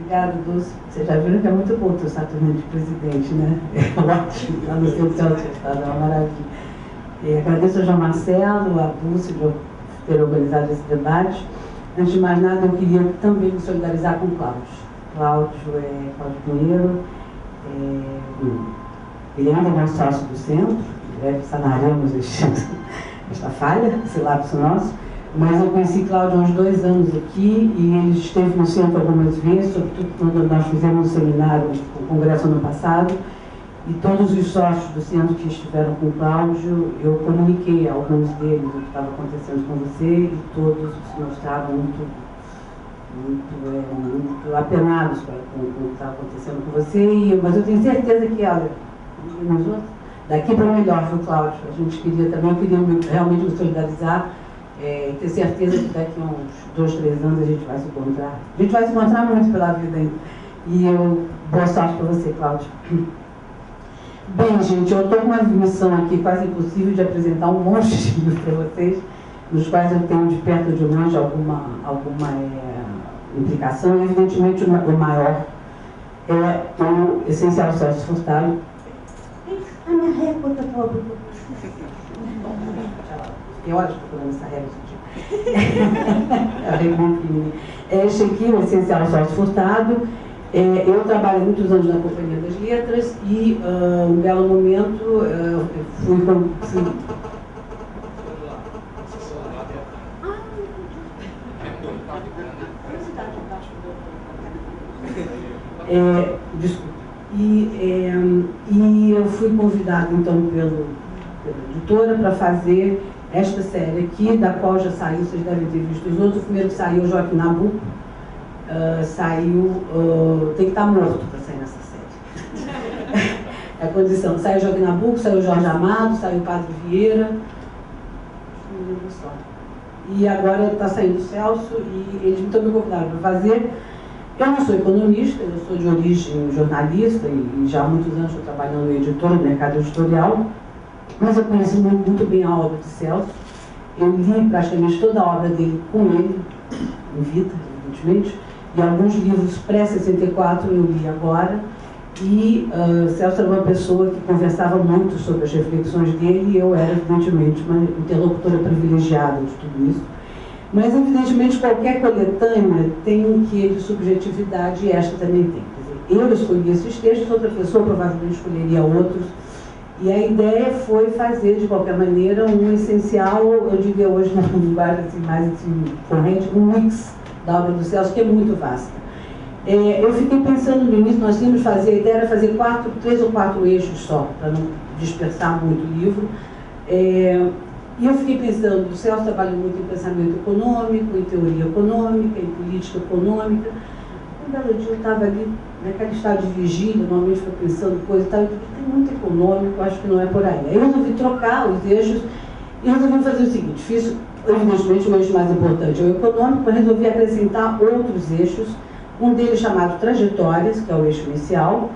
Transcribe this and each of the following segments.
Obrigada, Dulce. Vocês já viram que é muito bom ter o Saturnino de presidente, né? É ótimo, lá no seu centro de Estado, é uma maravilha. Agradeço ao João Marcelo, a Dulce, por ter organizado esse debate. Antes de mais nada, eu queria também me solidarizar com o Cláudio. Cláudio Pinheiro, ele ainda não é sócio do centro, em breve sanaremos esta falha, esse lapso nosso, mas eu conheci Cláudio há uns 2 anos aqui e ele esteve no centro algumas vezes, sobretudo quando nós fizemos um seminário, o congresso ano passado, e todos os sócios do centro que estiveram com o Cláudio, eu comuniquei a alguns deles o que estava acontecendo com você e todos se mostraram muito apenados com o que estava acontecendo com você, mas eu tenho certeza que, olha, daqui para melhor, viu, Cláudio? A gente queria também, eu queria realmente me solidarizar, ter certeza que daqui a uns 2, 3 anos a gente vai se encontrar. A gente vai se encontrar muito pela vida ainda. E boa sorte para você, Cláudio. Bem, gente, eu estou com uma missão aqui quase impossível de apresentar um monte de livros para vocês, nos quais eu tenho de perto ou de longe alguma implicação. Evidentemente, o maior é o Essencial Celso Furtado. A minha régua está pobre. Tem horas procurando essa régua. Este aqui, o Essencial Celso Furtado. Eu trabalho muitos anos na Companhia das Letras e, um belo momento, desculpa. E eu fui convidada, então, pela editora para fazer esta série aqui, da qual já saiu, vocês devem ter visto os outros. O primeiro que saiu, Joaquim Nabuco. Tem que estar morto para sair nessa série. É a condição. Saiu Joaquim Nabuco, saiu Jorge Amado, saiu Padre Vieira. E agora está saindo o Celso e eles então me convidaram para fazer. Eu não sou economista, eu sou de origem jornalista e já há muitos anos estou trabalhando no editor, no mercado editorial, mas eu conheço muito bem a obra de Celso. Eu li praticamente toda a obra dele com ele, em vida, evidentemente, e alguns livros pré-64 eu li agora. E Celso era uma pessoa que conversava muito sobre as reflexões dele e eu era, evidentemente, uma interlocutora privilegiada de tudo isso. Mas, evidentemente, qualquer coletânea tem um quê de subjetividade e esta também tem. Quer dizer, eu escolhi esses textos, outra pessoa provavelmente escolheria outros. E a ideia foi fazer, de qualquer maneira, um essencial, eu diria hoje, numa linguagem assim, mais assim, corrente, um mix da obra do Celso, que é muito vasta. Eu fiquei pensando no início, nós tínhamos fazer, a ideia era fazer 3 ou 4 eixos só, para não dispersar muito o livro. E eu fiquei pensando, o Celso trabalha muito em pensamento econômico, em teoria econômica, em política econômica. Um belo dia eu estava ali, naquele estado de vigília, normalmente fico pensando coisa e tal, eu digo, tem muito econômico, acho que não é por aí. Aí eu resolvi trocar os eixos e resolvi fazer o seguinte, fiz, evidentemente, o eixo mais importante é o econômico, mas resolvi acrescentar outros eixos, um deles chamado Trajetórias, que é o eixo inicial,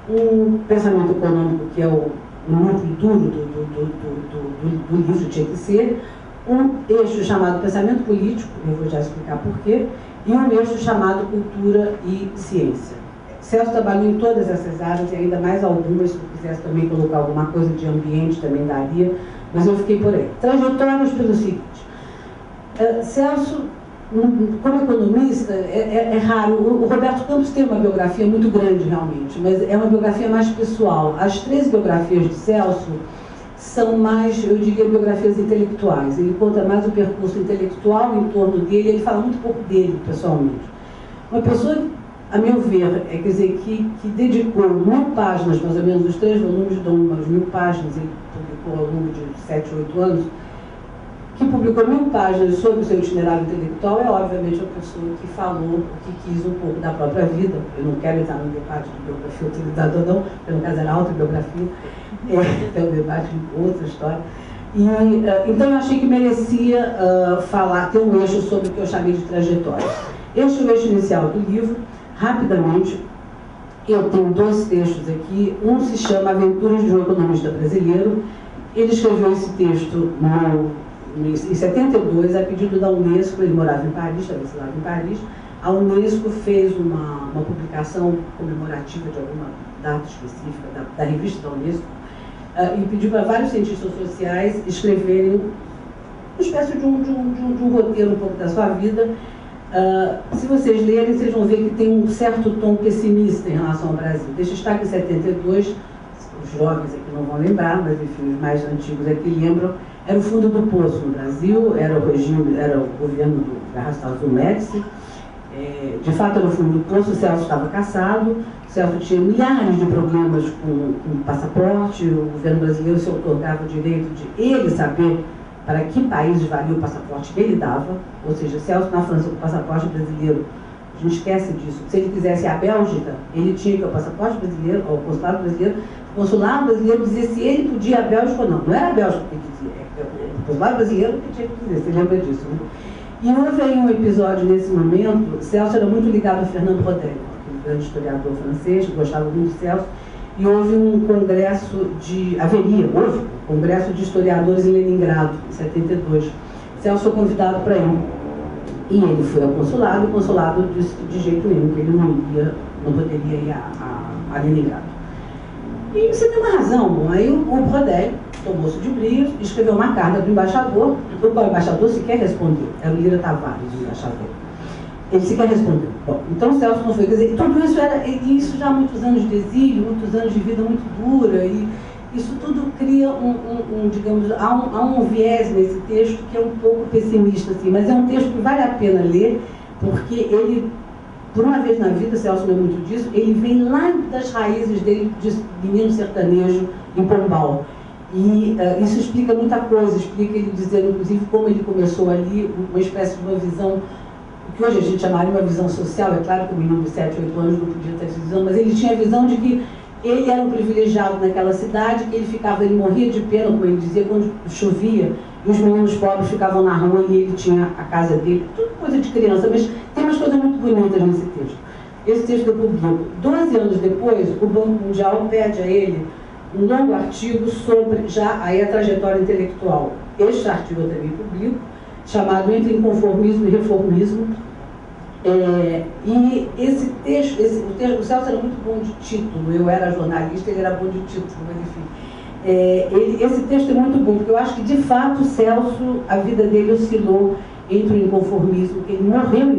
um pensamento econômico, que é o núcleo duro do livro, tinha que ser, um eixo chamado Pensamento Político, eu vou já explicar porquê, e um eixo chamado Cultura e Ciência. Celso trabalhou em todas essas áreas e ainda mais algumas, se eu quisesse também colocar alguma coisa de ambiente, também daria, mas eu fiquei por aí. Trajetórias pelo seguinte, Celso, como economista, é raro. O Roberto Campos tem uma biografia muito grande, realmente, mas é uma biografia mais pessoal. As 3 biografias de Celso são mais, eu diria, biografias intelectuais. Ele conta mais o percurso intelectual em torno dele, ele fala muito pouco dele, pessoalmente. Uma pessoa, a meu ver, quer dizer, que dedicou 1000 páginas, mais ou menos, os 3 volumes dão umas 1000 páginas, ele publicou ao longo de 7, 8 anos, que publicou 1000 páginas sobre o seu itinerário intelectual, é obviamente uma pessoa que falou, que quis um pouco da própria vida. Eu não quero entrar no debate de biografia utilizada ou não, porque no caso era autobiografia, é um debate de outra história. Então eu achei que merecia ter um eixo sobre o que eu chamei de trajetória. Este é o eixo inicial do livro. Rapidamente, eu tenho 2 textos aqui. Um se chama Aventuras de um Economista Brasileiro. Ele escreveu esse texto em 72, a pedido da Unesco. Ele morava em Paris, estava exilado em Paris, a Unesco fez uma publicação comemorativa de alguma data específica da revista da Unesco e pediu para vários cientistas sociais escreverem uma espécie de um roteiro um pouco da sua vida. Se vocês lerem, vocês vão ver que tem um certo tom pessimista em relação ao Brasil. Deixa eu estar que em 72, os jovens aqui não vão lembrar, mas enfim, os mais antigos aqui lembram, era o fundo do poço no Brasil, era o governo do Garrastazu Médici. De fato, era o fundo do poço. O Celso estava cassado, o Celso tinha milhares de problemas com passaporte, o governo brasileiro se otorgava o direito de ele saber para que países valia o passaporte que ele dava, ou seja, Celso na França com o passaporte brasileiro, a gente esquece disso. Se ele quisesse ir à Bélgica, ele tinha que ir ao passaporte brasileiro, ao consulado brasileiro, o consulado brasileiro dizia se ele podia ir à Bélgica ou não. Não era a Bélgica que dizia, o consulado brasileiro que tinha que dizer, você lembra disso, né? E houve aí um episódio nesse momento. Celso era muito ligado a Fernand Braudel, aquele grande historiador francês, gostava muito de Celso, e houve um congresso houve um congresso de historiadores em Leningrado, em 72. Celso foi convidado para ir. E ele foi ao consulado, e o consulado disse que de jeito nenhum, que ele não poderia ir a Leningrado. E você tem uma razão. Aí o Braudel tomou-se de brilho, escreveu uma carta do embaixador, o embaixador sequer respondeu. Era o Lira Tavares, o embaixador. Ele sequer respondeu. Bom, então o Celso não foi. Quer dizer, tudo isso já há muitos anos de exílio, muitos anos de vida muito dura, e isso tudo cria digamos, há um viés nesse texto que é um pouco pessimista, assim, mas é um texto que vale a pena ler, porque ele, por uma vez na vida, Celso não é muito disso, ele vem lá das raízes dele de menino sertanejo em Pombal. E isso explica muita coisa, explica ele dizendo, inclusive, como ele começou ali, uma espécie de uma visão, que hoje a gente chamaria uma visão social. É claro que o menino de 7, 8 anos não podia ter essa visão, mas ele tinha a visão de que ele era um privilegiado naquela cidade, que ele morria de pena, como ele dizia, quando chovia, e os meninos pobres ficavam na rua e ele tinha a casa dele, tudo coisa de criança, mas tem umas coisas muito bonitas nesse texto. Esse texto eu publico. 12 anos depois, o Banco Mundial pede a ele um longo artigo sobre já aí a trajetória intelectual. Este artigo eu também publico, chamado Entre Inconformismo e Reformismo. E esse texto, o Celso era muito bom de título, eu era jornalista, ele era bom de título, mas enfim. Esse texto é muito bom, porque eu acho que, de fato, o Celso, a vida dele oscilou entre o inconformismo, ele morreu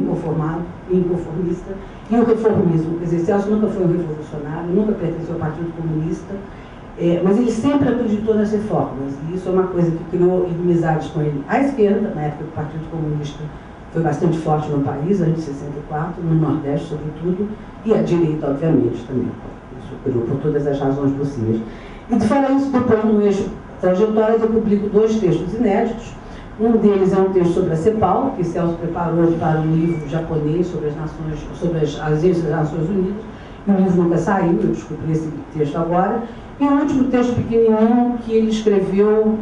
inconformista, e o reformismo. Quer dizer, Celso nunca foi um revolucionário, nunca pertenceu ao Partido Comunista, mas ele sempre acreditou nas reformas, e isso é uma coisa que criou inimizades com ele. A esquerda, na época do Partido Comunista, foi bastante forte no país, antes de 64, no Nordeste, sobretudo, e a direita, obviamente, também. Isso criou por todas as razões possíveis. E de falar isso, depois, no eixo Trajetórias, eu publico 2 textos inéditos. Um deles é um texto sobre a CEPAL, que Celso preparou para um livro japonês sobre as agências das Nações Unidas. E o livro nunca saiu, eu descobri esse texto agora. E o último texto pequenininho que ele escreveu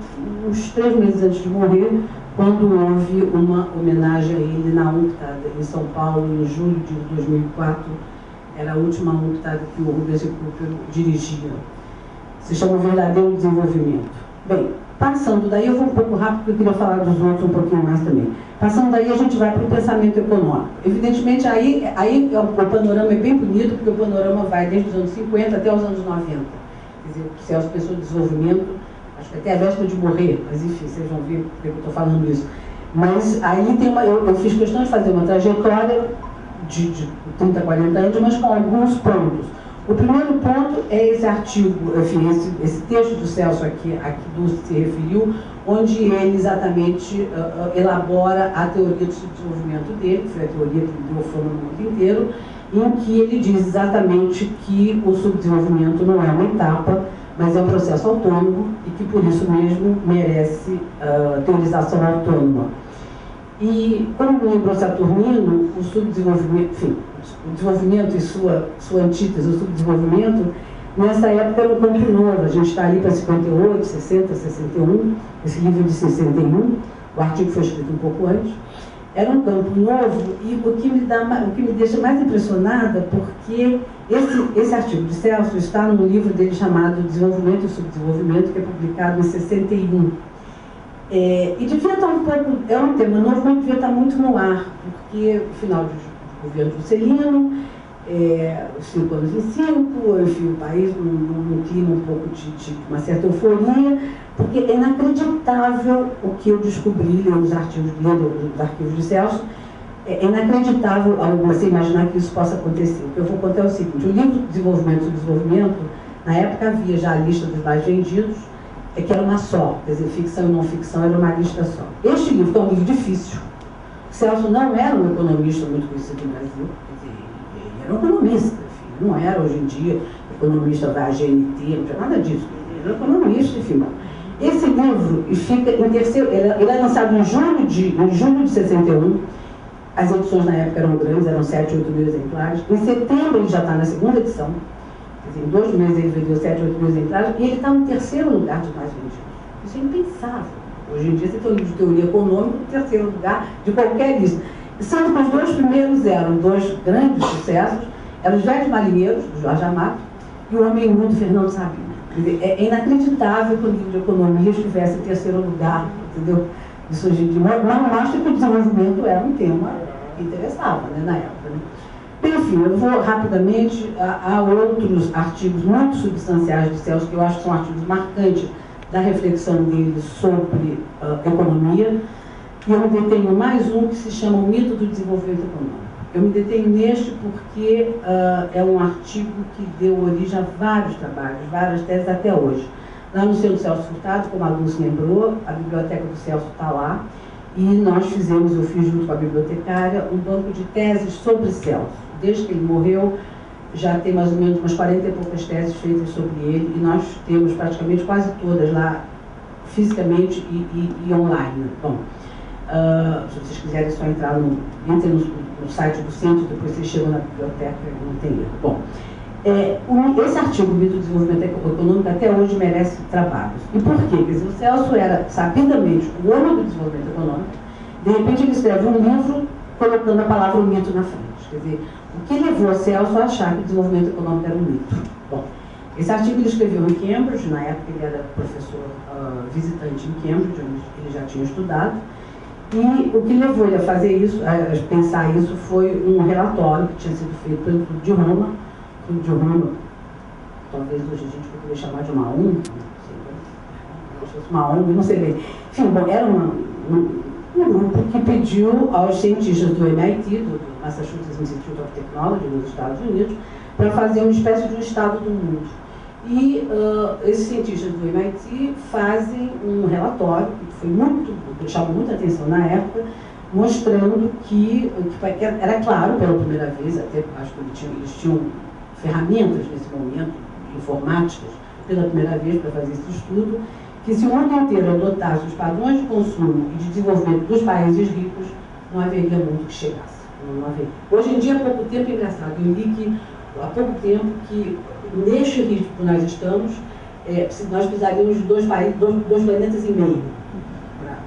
uns 3 meses antes de morrer, quando houve uma homenagem a ele na UNCTAD, em São Paulo, em julho de 2004. Era a última UNCTAD que o Rubens Recupero dirigia. Se chama Verdadeiro Desenvolvimento. Bem, passando daí, eu vou um pouco rápido, porque eu queria falar dos outros um pouquinho mais também. Passando daí, a gente vai para o pensamento econômico. Evidentemente, aí o panorama é bem bonito, porque o panorama vai desde os anos 50 até os anos 90. Quer dizer, o Celso pensou em desenvolvimento, acho que até a véspera de morrer, mas enfim, vocês vão ver porque eu estou falando isso. Mas aí tem eu fiz questão de fazer uma trajetória de 30, 40 anos, mas com alguns pontos. O primeiro ponto é esse artigo, enfim, esse texto do Celso aqui Dulce se referiu, onde ele exatamente elabora a teoria do subdesenvolvimento dele, que foi a teoria que deu fama no mundo inteiro, em que ele diz exatamente que o subdesenvolvimento não é uma etapa, mas é um processo autônomo e que, por isso mesmo, merece teorização autônoma. E, como me lembrou Saturnino, o subdesenvolvimento, enfim, o desenvolvimento e sua antítese, o subdesenvolvimento, nessa época era um campo novo. A gente está ali para 58, 60, 61, esse livro de 61, o artigo foi escrito um pouco antes. Era um campo novo e o que me deixa mais impressionada, porque esse artigo de Celso está num livro dele chamado Desenvolvimento e Subdesenvolvimento, que é publicado em 61. E devia estar é um tema novo, mas devia estar muito no ar, porque, afinal de governo Juscelino, 5 anos em 5, enfim, o país num clima um pouco de uma certa euforia, porque é inacreditável o que eu descobri lendo os arquivos de Celso. É inacreditável você imaginar que isso possa acontecer. O que eu vou contar é o seguinte: o livro Desenvolvimento e Subdesenvolvimento, na época havia já a lista dos mais vendidos, que era uma só, quer dizer, ficção e não ficção era uma lista só. Este livro, que é um livro difícil, Celso não era um economista muito conhecido no Brasil, quer dizer, ele era um economista, enfim, não era hoje em dia economista da GNT, não tinha nada disso, ele era economista, enfim. Esse livro fica em terceiro, ele é lançado em julho de 61, as edições na época eram grandes, eram 7, 8 mil exemplares. Em setembro ele já está na segunda edição, quer dizer, em 2 meses ele vendeu 7, 8 mil exemplares, e ele está no terceiro lugar dos mais vendidos. Isso é impensável. Hoje em dia você tem um livro de teoria econômica no terceiro lugar de qualquer lista. Sendo que os 2 primeiros eram 2 grandes sucessos, eram Os Velhos Marinheiros, do Jorge Amado, e O Homem Nu, do Fernando Sabina. Quer dizer, é inacreditável que o livro de economia estivesse em terceiro lugar, entendeu? Isso hoje em dia, não mostra que o desenvolvimento era um tema que interessava, né, na época. Né? Enfim, eu vou rapidamente a outros artigos muito substanciais de Celso, que eu acho que são artigos marcantes da reflexão dele sobre economia, e eu me detenho mais um que se chama O Mito do Desenvolvimento Econômico. Eu me detenho neste porque é um artigo que deu origem a vários trabalhos, várias teses até hoje. Lá no Centro Celso Furtado, como a Lúcia lembrou, a biblioteca do Celso está lá, e nós eu fiz junto com a bibliotecária, um banco de teses sobre Celso. Desde que ele morreu, já tem mais ou menos umas 40 e poucas teses feitas sobre ele, e nós temos praticamente quase todas lá, fisicamente e online. Bom, se vocês quiserem só entrar entrem no site do centro, depois vocês chegam na biblioteca e não tem erro. Bom, esse artigo, o Mito do Desenvolvimento Econômico, até hoje merece trabalhos. E por quê? Quer dizer, o Celso era, sabidamente, o homem do desenvolvimento econômico. De repente ele escreve um livro colocando a palavra mito na frente. Quer dizer, o que levou o Celso a achar que o desenvolvimento econômico era um mito? Bom, esse artigo ele escreveu em Cambridge, na época ele era professor visitante em Cambridge, onde ele já tinha estudado. E o que levou ele a fazer isso, a pensar isso, foi um relatório que tinha sido feito pelo Clube de Roma. O Clube de Roma, talvez hoje a gente poderia chamar de uma ONG, não sei, uma ONG, não sei bem. Enfim, bom, era um grupo que pediu aos cientistas do MIT, do Massachusetts Institute of Technology, nos Estados Unidos, para fazer uma espécie de um estado do mundo. E esses cientistas do MIT fazem um relatório, que chamou muita atenção na época, mostrando que era claro pela primeira vez, até acho que eles tinham ferramentas nesse momento, informáticas, pela primeira vez para fazer esse estudo, que se o mundo inteiro adotasse os padrões de consumo e de desenvolvimento dos países ricos, não haveria mundo que chegasse. Não haveria. Hoje em dia, há pouco tempo, é engraçado, eu li que há pouco tempo que neste ritmo que nós estamos, nós precisaríamos de 2 planetas e meio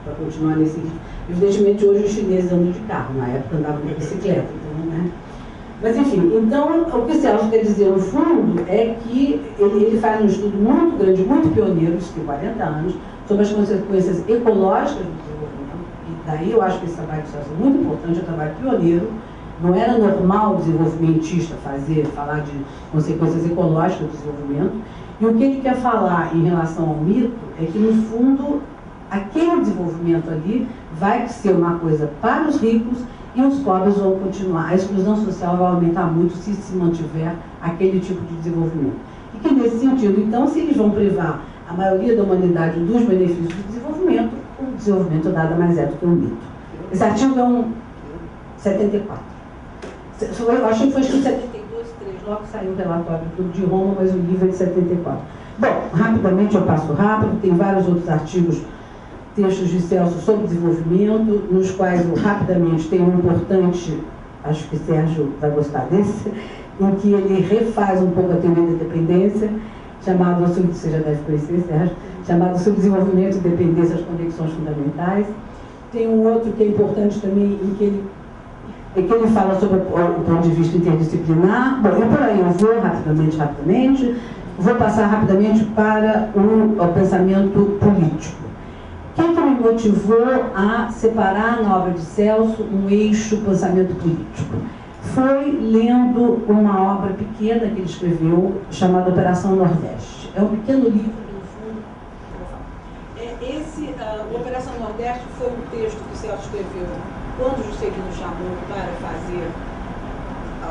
para continuar nesse ritmo. Evidentemente, hoje os chineses andam de carro, na época andavam de bicicleta. Então, né? Mas, enfim, então, o que Celso quer dizer, no fundo, é que ele faz um estudo muito grande, muito pioneiro, isso tem 40 anos, sobre as consequências ecológicas do desenvolvimento. E daí eu acho que esse trabalho de Celso é muito importante, é um trabalho pioneiro. Não era normal o desenvolvimentista falar de consequências ecológicas do desenvolvimento. E o que ele quer falar em relação ao mito é que, no fundo, aquele desenvolvimento ali vai ser uma coisa para os ricos e os pobres vão continuar. A exclusão social vai aumentar muito se mantiver aquele tipo de desenvolvimento. E que, nesse sentido, então, se eles vão privar a maioria da humanidade dos benefícios do desenvolvimento, o desenvolvimento nada mais é do que um mito. Esse artigo é um 74. Eu achei que foi escrito em 72, 3, logo saiu o relatório do Clube de Roma, mas o livro é de 74. Bom, rapidamente eu passo rápido, tem vários outros artigos, textos de Celso sobre desenvolvimento, nos quais eu rapidamente tem um importante, acho que Sérgio vai gostar desse, em que ele refaz um pouco a teoria da dependência, chamado, você já deve conhecer, Sérgio, chamado Subdesenvolvimento e Dependência, as Conexões Fundamentais. Tem um outro que é importante também, em que ele fala sobre o ponto de vista interdisciplinar. Bom, e por aí eu vou rapidamente, vou passar rapidamente para o pensamento político. O que me motivou a separar na obra de Celso um eixo pensamento político? foi lendo uma obra pequena que ele escreveu, chamada Operação Nordeste. É um pequeno livro que, no fundo, o Operação Nordeste foi um texto que o Celso escreveu quando o Juscelino chamou para fazer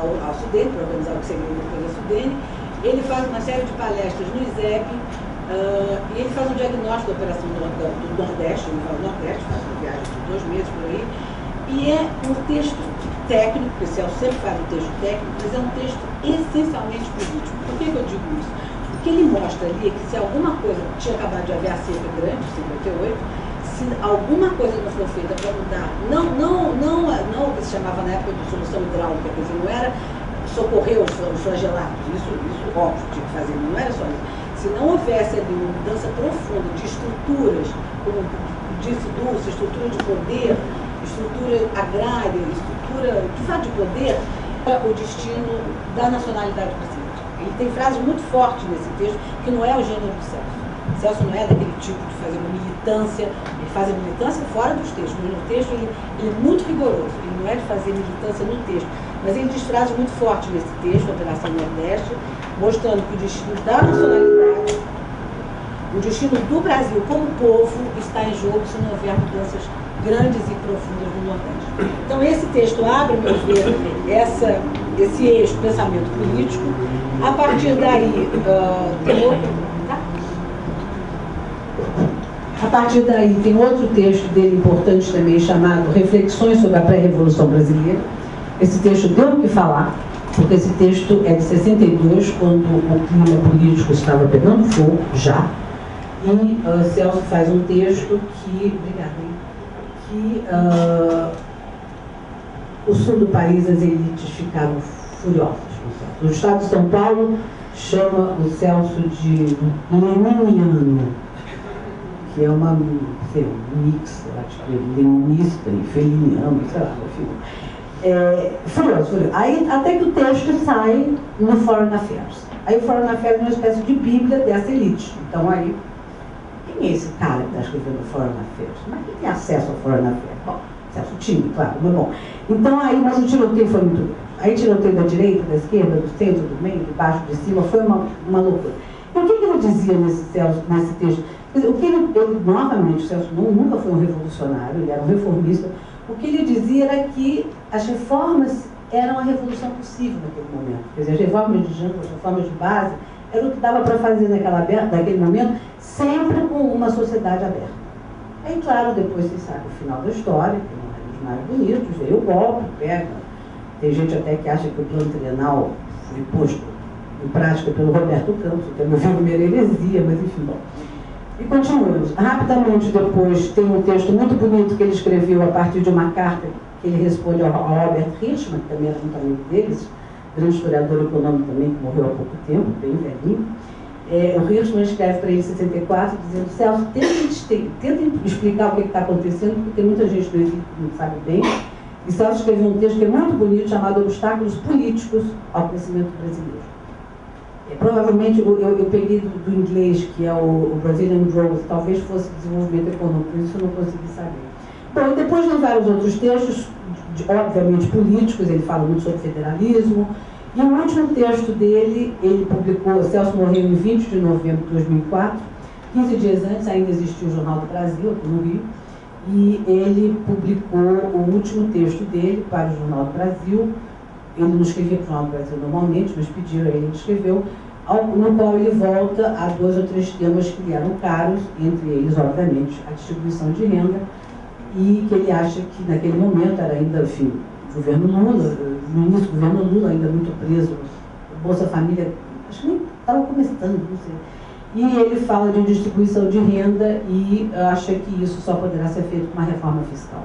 ao Sudene, para organizar o que seria depois da Sudene. Ele faz uma série de palestras no ISEP, e ele faz um diagnóstico da Operação do Nordeste, ele fala Nordeste, faz uma viagem de 2 meses por aí, e é um texto técnico, porque o Celso sempre faz um texto técnico, mas é um texto essencialmente político. Por que eu digo isso? Porque ele mostra ali que se alguma coisa, tinha acabado de haver a seca grande, 58, se alguma coisa não for feita para mudar, não o que se chamava na época de solução hidráulica, quer dizer, não era socorrer os flagelados, isso óbvio tinha que fazer, não era só isso. Se não houvesse ali uma mudança profunda de estruturas, como disse Dulce, estrutura de poder, estrutura agrária, estrutura de fato de poder, o destino da nacionalidade brasileira. Ele tem frases muito fortes nesse texto, que não é o gênero do Celso. O Celso não é daquele tipo de fazer uma militância, ele faz a militância fora dos textos, mas no texto ele é muito rigoroso, ele não é de fazer militância no texto, mas ele diz frases muito fortes nesse texto, Operação Nordeste, mostrando que o destino da nacionalidade, o destino do Brasil como povo está em jogo se não houver mudanças grandes e profundas no Nordeste. Então esse texto abre, a meu ver, esse eixo, pensamento político. A partir daí, A partir daí tem outro texto dele importante também, chamado Reflexões sobre a Pré-Revolução Brasileira. Esse texto deu o que falar, porque esse texto é de 62, quando o clima político estava pegando fogo, já. E Celso faz um texto que o sul do país, as elites ficaram furiosas. O Estado de São Paulo chama o Celso de leniniano, que é um mix, acho, leninista e feliniano, sei lá, enfim. Furioso. Aí, até que o texto sai no Foreign Affairs. Aí o Foreign Affairs é uma espécie de bíblia dessa elite. Então aí, quem é esse cara que está escrevendo Foreign Affairs? Mas quem tem acesso ao Foreign Affairs? Bom, Celso tinha, claro, mas bom. Então aí, mas o tiroteio foi muito grande. Aí tiroteio da direita, da esquerda, do centro, do meio, de baixo, de cima, foi uma loucura. E o que ele dizia nesse texto? O que ele novamente, o Celso nunca foi um revolucionário, ele era um reformista. O que ele dizia era que as reformas eram a revolução possível naquele momento. Quer dizer, as reformas de Jango, as reformas de base, era o que dava para fazer naquele momento, sempre com uma sociedade aberta. Aí, claro, depois você sabe o final da história, que não é dos mais bonitos, veio o golpe, tem gente até que acha que o plano trienal foi posto em prática pelo Roberto Campos, que é uma heresia, mas enfim, bom. E continuamos. Rapidamente depois tem um texto muito bonito que ele escreveu a partir de uma carta que ele responde ao Albert Hirschman, que também era muito amigo deles, grande historiador econômico também, que morreu há pouco tempo, bem velhinho. O Hirschman escreve para ele em 64, dizendo: Celso, tentem explicar o que está acontecendo, porque tem muita gente que não sabe bem. E Celso escreveu um texto que é muito bonito, chamado Obstáculos Políticos ao Crescimento Brasileiro. Provavelmente eu peguei do inglês, que é o Brazilian Growth, talvez fosse desenvolvimento econômico, isso eu não consegui saber. Bom, e depois de vários outros textos, obviamente políticos, ele fala muito sobre federalismo, e o último texto dele, ele publicou, Celso morreu em 20 de novembro de 2004, 15 dias antes ainda existia o Jornal do Brasil, aqui no Rio, e ele publicou o último texto dele para o Jornal do Brasil. Ele não escrevia para o Jornal do Brasil normalmente, mas pediram a ele, ele escreveu, no qual ele volta a 2 ou 3 temas que lhe eram caros, entre eles, obviamente, a distribuição de renda, e que ele acha que naquele momento era ainda, enfim, governo Lula, no início do governo Lula, ainda muito preso, Bolsa Família, acho que nem estava começando, não sei. E ele fala de distribuição de renda e acha que isso só poderá ser feito com uma reforma fiscal.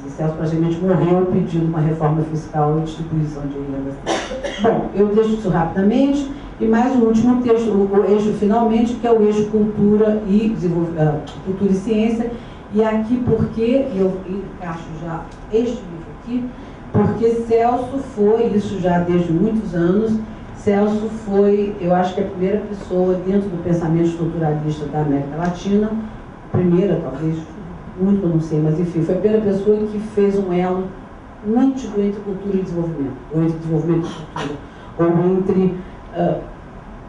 O Celso praticamente morreu pedindo uma reforma fiscal e distribuição de renda. Bom, eu deixo isso rapidamente. E mais um último texto, o eixo finalmente, que é o eixo cultura e ciência. E aqui porque, eu encaixo já este livro aqui, porque Celso foi, isso já desde muitos anos, Celso foi, eu acho que a primeira pessoa dentro do pensamento estruturalista da América Latina, primeira talvez, única, não sei, mas enfim, foi a primeira pessoa que fez um elo nítido entre cultura e desenvolvimento, ou entre desenvolvimento e cultura, ou entre,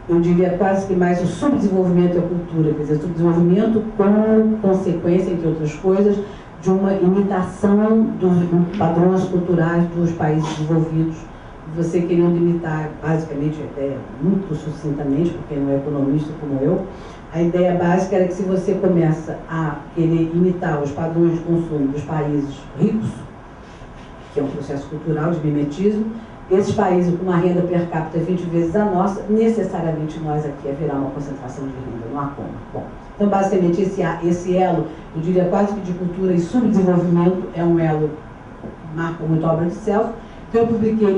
eu diria quase que mais o subdesenvolvimento e a cultura, quer dizer, o subdesenvolvimento como consequência, entre outras coisas, de uma imitação dos padrões culturais dos países desenvolvidos, você querendo imitar, basicamente, até muito sucintamente, porque não é economista como eu, a ideia básica era que se você começa a querer imitar os padrões de consumo dos países ricos, que é um processo cultural de mimetismo, esses países com uma renda per capita 20 vezes a nossa, necessariamente nós aqui haverá uma concentração de renda, não há como. Bom, então, basicamente, esse elo, eu diria quase que de cultura e subdesenvolvimento, é um elo que marca muito a obra de Celso. Então, eu publiquei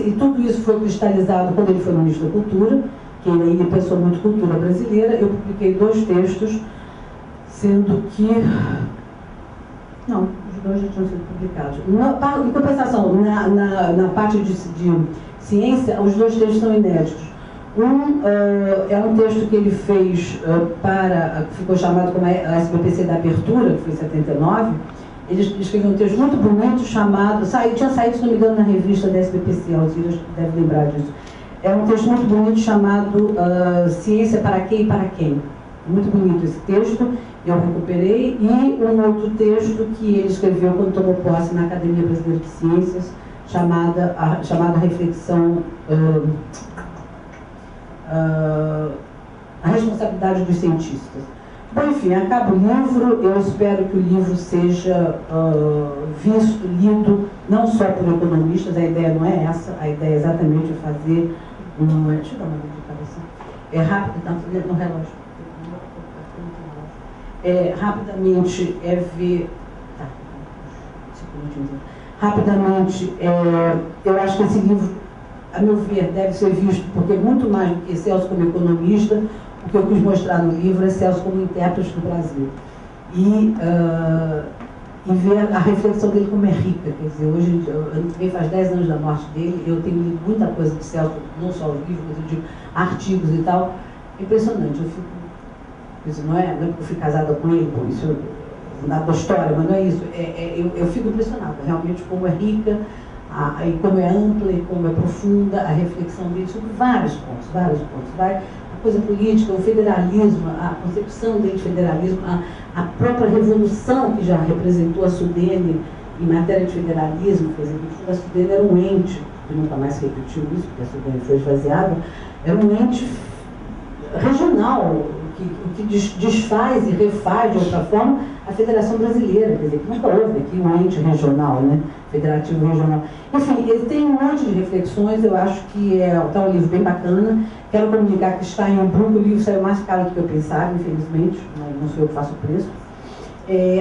e tudo isso foi cristalizado quando ele foi ministro da Cultura, que ele pensou muito cultura brasileira. Eu publiquei 2 textos, sendo que... Não, os 2 já tinham sido publicados. Em compensação, na parte de ciência, os 2 textos são inéditos. É um texto que ele fez ficou chamado como a SBPC da Abertura, que foi em 79. Ele escreveu um texto muito bonito chamado... tinha saído, se não me engano, na revista da SBPC, a Alzira deve lembrar disso. É um texto muito bonito chamado Ciência para quem e para quem. Muito bonito esse texto, eu recuperei. E um outro texto que ele escreveu quando tomou posse na Academia Brasileira de Ciências, chamado Reflexão... a responsabilidade dos cientistas. Bom, enfim, acaba o livro. Eu espero que o livro seja visto, lido, não só por economistas. A ideia não é essa, a ideia é exatamente fazer uma... Deixa eu dar uma dedicação. É rápido, no relógio. Rapidamente é ver... Tá, 5 minutinhos. Rapidamente, eu acho que esse livro, a meu ver, deve ser visto, porque muito mais do que Celso como economista, o que eu quis mostrar no livro é Celso como intérprete do Brasil. E ver a reflexão dele como é rica. Quer dizer, hoje, ano que vem faz 10 anos da morte dele, eu tenho lido muita coisa de Celso, não só os livros, mas eu digo artigos e tal. Impressionante. Eu fico, quer dizer, não é porque eu fui casada com ele, por isso da história, mas não é isso. Eu fico impressionada, realmente, como é rica, e como é ampla e como é profunda a reflexão dele sobre vários pontos. A coisa política, o federalismo, a concepção dele de federalismo, a própria revolução que já representou a Sudene em matéria de federalismo, quer dizer, a Sudene era um ente, que nunca mais se repetiu isso, porque a Sudene foi esvaziada, era um ente regional, que desfaz e refaz de outra forma a Federação Brasileira, quer dizer, que nunca houve aqui um ente regional, né? Federativo regional. Enfim, ele tem um monte de reflexões, eu acho que tá um livro bem bacana. Quero comunicar que está em e-book, o livro saiu mais caro do que eu pensava, infelizmente, não sou eu que faço o preço.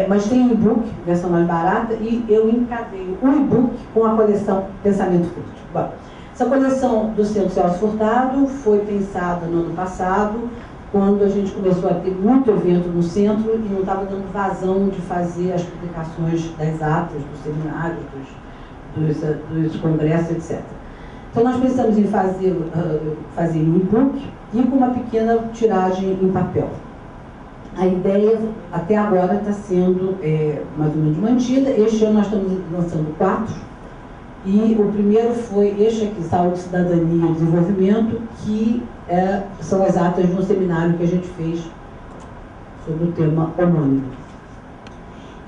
Mas tem um e-book, versão mais barata, e eu encadeio um e-book com a coleção Pensamento Crítico. Bom, essa coleção do Centro Celso Furtado foi pensada no ano passado, quando a gente começou a ter muito evento no centro e não estava dando vazão de fazer as publicações das atas, dos seminários, dos congressos, etc. Então nós pensamos em fazer em e-book e com uma pequena tiragem em papel. A ideia, até agora, está sendo mais ou menos mantida. Este ano nós estamos lançando 4. E o primeiro foi este aqui, Saúde, Cidadania e Desenvolvimento, que são as atas de um seminário que a gente fez sobre o tema homônimo.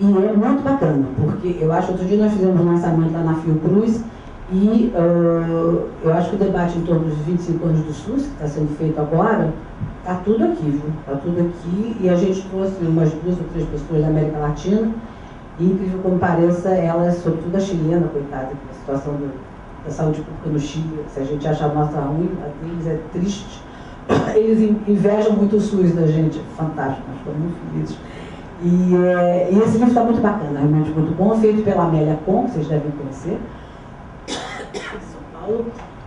E é muito bacana, porque eu acho, outro dia nós fizemos um lançamento lá na Fiocruz, e eu acho que o debate em torno dos 25 anos do SUS, que está sendo feito agora, está tudo aqui, viu? Está tudo aqui, e a gente trouxe umas 2 ou 3 pessoas da América Latina, e incrível como pareça, ela, sobretudo a chilena, coitada, a situação da saúde pública no Chile, se a gente achar a nossa ruim, a deles é triste. Eles invejam muito o SUS da gente, fantástico, nós estamos muito felizes. E esse livro está muito bacana, realmente muito bom, feito pela Amélia Com, que vocês devem conhecer, de São Paulo.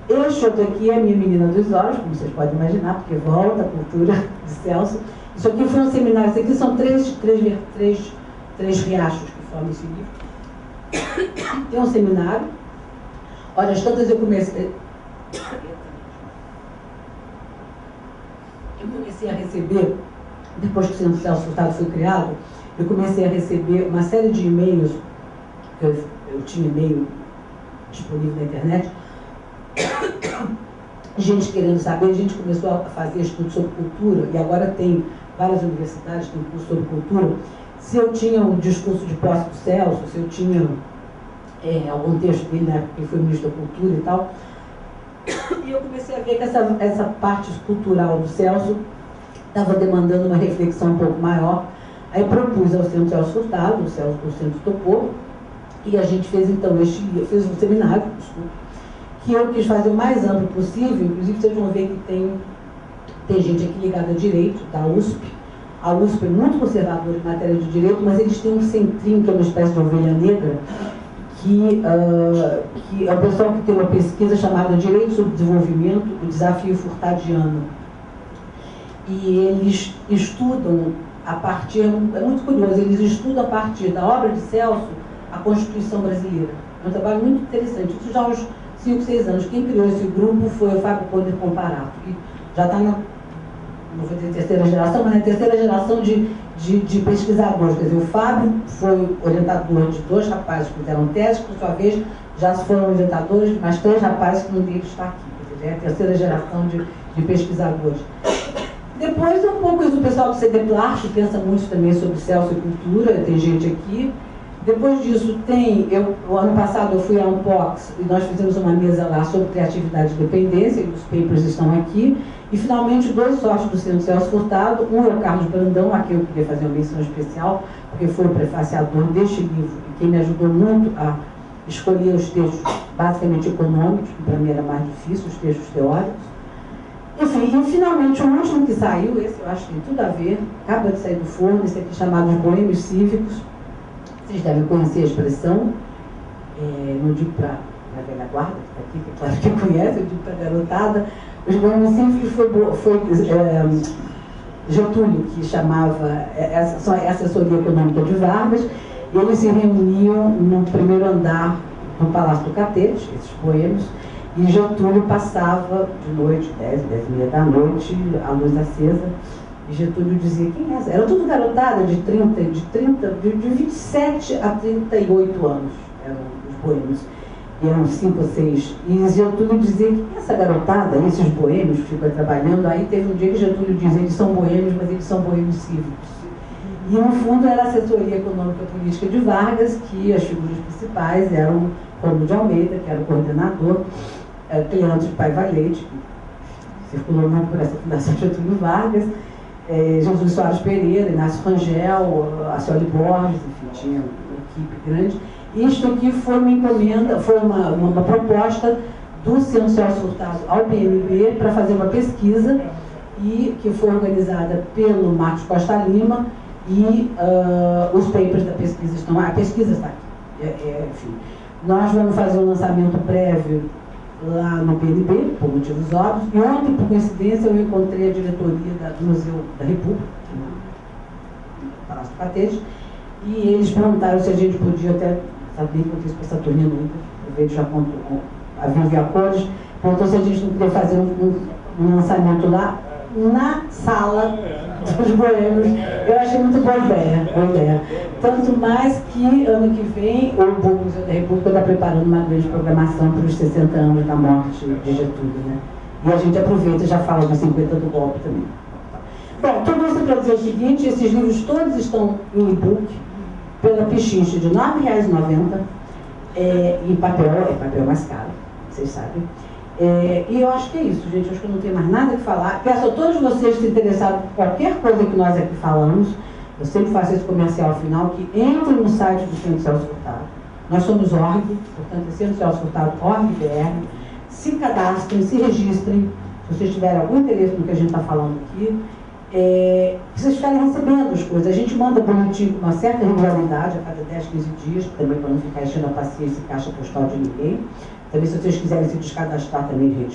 Este outro aqui é a Minha Menina dos Olhos, como vocês podem imaginar, porque volta a cultura de Celso. Isso aqui foi um seminário, isso aqui são três riachos que formam esse livro. Tem um seminário. Olha, as tantas eu comecei a receber, depois que o Centro Celso Furtado foi criado, eu comecei a receber uma série de e-mails, eu tinha e-mail disponível na internet. Gente querendo saber, a gente começou a fazer estudos sobre cultura, e agora tem várias universidades que têm curso sobre cultura. Se eu tinha um discurso de posse do Celso, se eu tinha algum texto dele, na época que ele foi ministro da Cultura e tal, e eu comecei a ver que essa parte cultural do Celso estava demandando uma reflexão um pouco maior. Aí propus ao Centro Celso Furtado, o Centro topou, e a gente fez então fez um seminário, que eu quis fazer o mais amplo possível. Inclusive vocês vão ver que tem gente aqui ligada a direito, da USP. A USP é muito conservadora em matéria de direito, mas eles têm um centrinho, que é uma espécie de ovelha negra, que é o pessoal que tem uma pesquisa chamada Direito sobre Desenvolvimento, o Desafio Furtadiano. E eles estudam a partir, é muito curioso, eles estudam a partir da obra de Celso a Constituição Brasileira. É um trabalho muito interessante. Isso já há uns 5, 6 anos. Quem criou esse grupo foi o Fábio Conde Comparato, que já está na, não vou dizer terceira geração, mas na terceira geração de pesquisadores. Quer dizer, o Fábio foi orientador de 2 rapazes que fizeram tese, que, por sua vez, já foram orientadores de mais 3 rapazes que um deles está aqui. Quer dizer, é a terceira geração de pesquisadores. Depois, um pouco isso do pessoal do CDPLAR, que pensa muito também sobre Celso e cultura, tem gente aqui. Depois disso, o ano passado eu fui à Unbox e nós fizemos uma mesa lá sobre criatividade e dependência, e os papers estão aqui. E, finalmente, 2 sócios do Centro Celso Furtado. Um é o Carlos Brandão, a quem eu queria fazer uma menção especial, porque foi o prefaciador deste livro e quem me ajudou muito a escolher os textos basicamente econômicos, que para mim era mais difícil, os textos teóricos. Enfim, e finalmente o último que saiu, esse eu acho que tem tudo a ver, acaba de sair do forno, esse aqui chamado Os Boêmios Cívicos. Vocês devem conhecer a expressão, não digo para a velha guarda, que está aqui, que claro que conhece, eu digo para a garotada. Os Boêmios Cívicos foi Getúlio que chamava a assessoria econômica de Vargas, e eles se reuniam no primeiro andar do Palácio do Catete, esses boêmios, e Getúlio passava de noite, 10, 10h30 da noite, a luz acesa, e Getúlio dizia, quem é essa? Era tudo garotada de 27 a 38 anos, eram os boêmios, e eram 5 ou 6, e Getúlio dizia, quem é essa garotada, esses boêmios que ficam trabalhando? Aí teve um dia que Getúlio dizia, eles são boêmios, mas eles são boêmios cívicos. E no fundo era a assessoria econômica e política de Vargas, que as figuras principais eram Rômulo de Almeida, que era o coordenador, Cleandro de Paiva Leite, que circulou muito por essa Fundação Getúlio Vargas, Jesus Soares Pereira, Inácio Rangel, Acioli Borges, enfim, tinha uma equipe grande. Isto aqui foi uma encomenda, foi uma proposta do Centro Celso Furtado ao PMB para fazer uma pesquisa, e que foi organizada pelo Marcos Costa Lima, e os papers da pesquisa estão lá, a pesquisa está aqui. Enfim, nós vamos fazer um lançamento prévio lá no PNB, por motivos óbvios, e ontem, por coincidência, eu encontrei a diretoria do Museu da República, no Palácio do Catete, e eles perguntaram se a gente podia, até sabia que eu fiz para essa Saturnino nunca, eu vejo já com a Vivi Acordes, perguntou se a gente não podia fazer um lançamento lá na sala dos boêmios. Eu achei muito boa ideia. Tanto mais que ano que vem o Museu da República está preparando uma grande programação para os 60 anos da morte de Getúlio, né? E a gente aproveita e já fala dos 50 do golpe também. Bom, tudo isso para dizer o seguinte, esses livros todos estão em e-book pela Pichincha de R$ 9,90, em papel mais caro, vocês sabem. E eu acho que é isso, gente. Eu acho que eu não tenho mais nada que falar. Peço a todos vocês que se interessarem por qualquer coisa que nós aqui falamos, eu sempre faço esse comercial final, que entrem no site do Centro Celso Furtado. Nós somos org, portanto, é Centro Celso Furtado, org.br. Se cadastrem, se registrem, se vocês tiverem algum interesse no que a gente está falando aqui. Vocês ficarem recebendo as coisas. A gente manda boletim com uma certa regularidade, a cada 10, 15 dias, também para não ficar enchendo a paciência e caixa postal de ninguém. Também, se vocês quiserem se descadastrar, também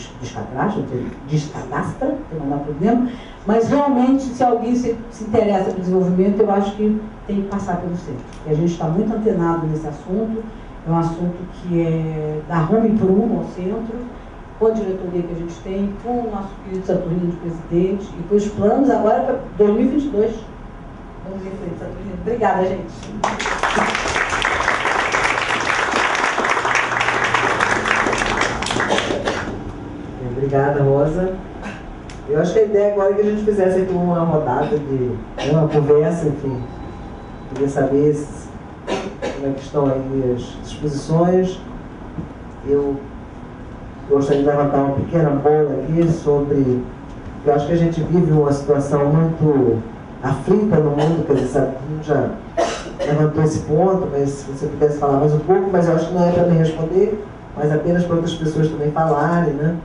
descadastra, não dá problema. Mas, realmente, se alguém se interessa pelo desenvolvimento, eu acho que tem que passar pelo centro. E a gente está muito antenado nesse assunto. É um assunto que é da rumo e prumo ao centro, com a diretoria que a gente tem, com o nosso querido Saturnino de presidente, e com os planos agora para 2022. Vamos em frente, Saturnino. Obrigada, gente. Obrigada, Rosa. Eu acho que a ideia agora é que a gente fizesse aqui uma rodada de uma conversa, enfim. Queria saber como é que estão aí as disposições. Eu gostaria de levantar uma pequena bola aqui sobre... Eu acho que a gente vive uma situação muito aflita no mundo, quer dizer, sabe, a gente já levantou esse ponto, mas se você pudesse falar mais um pouco, mas eu acho que não é para mim responder, mas apenas para outras pessoas também falarem, né?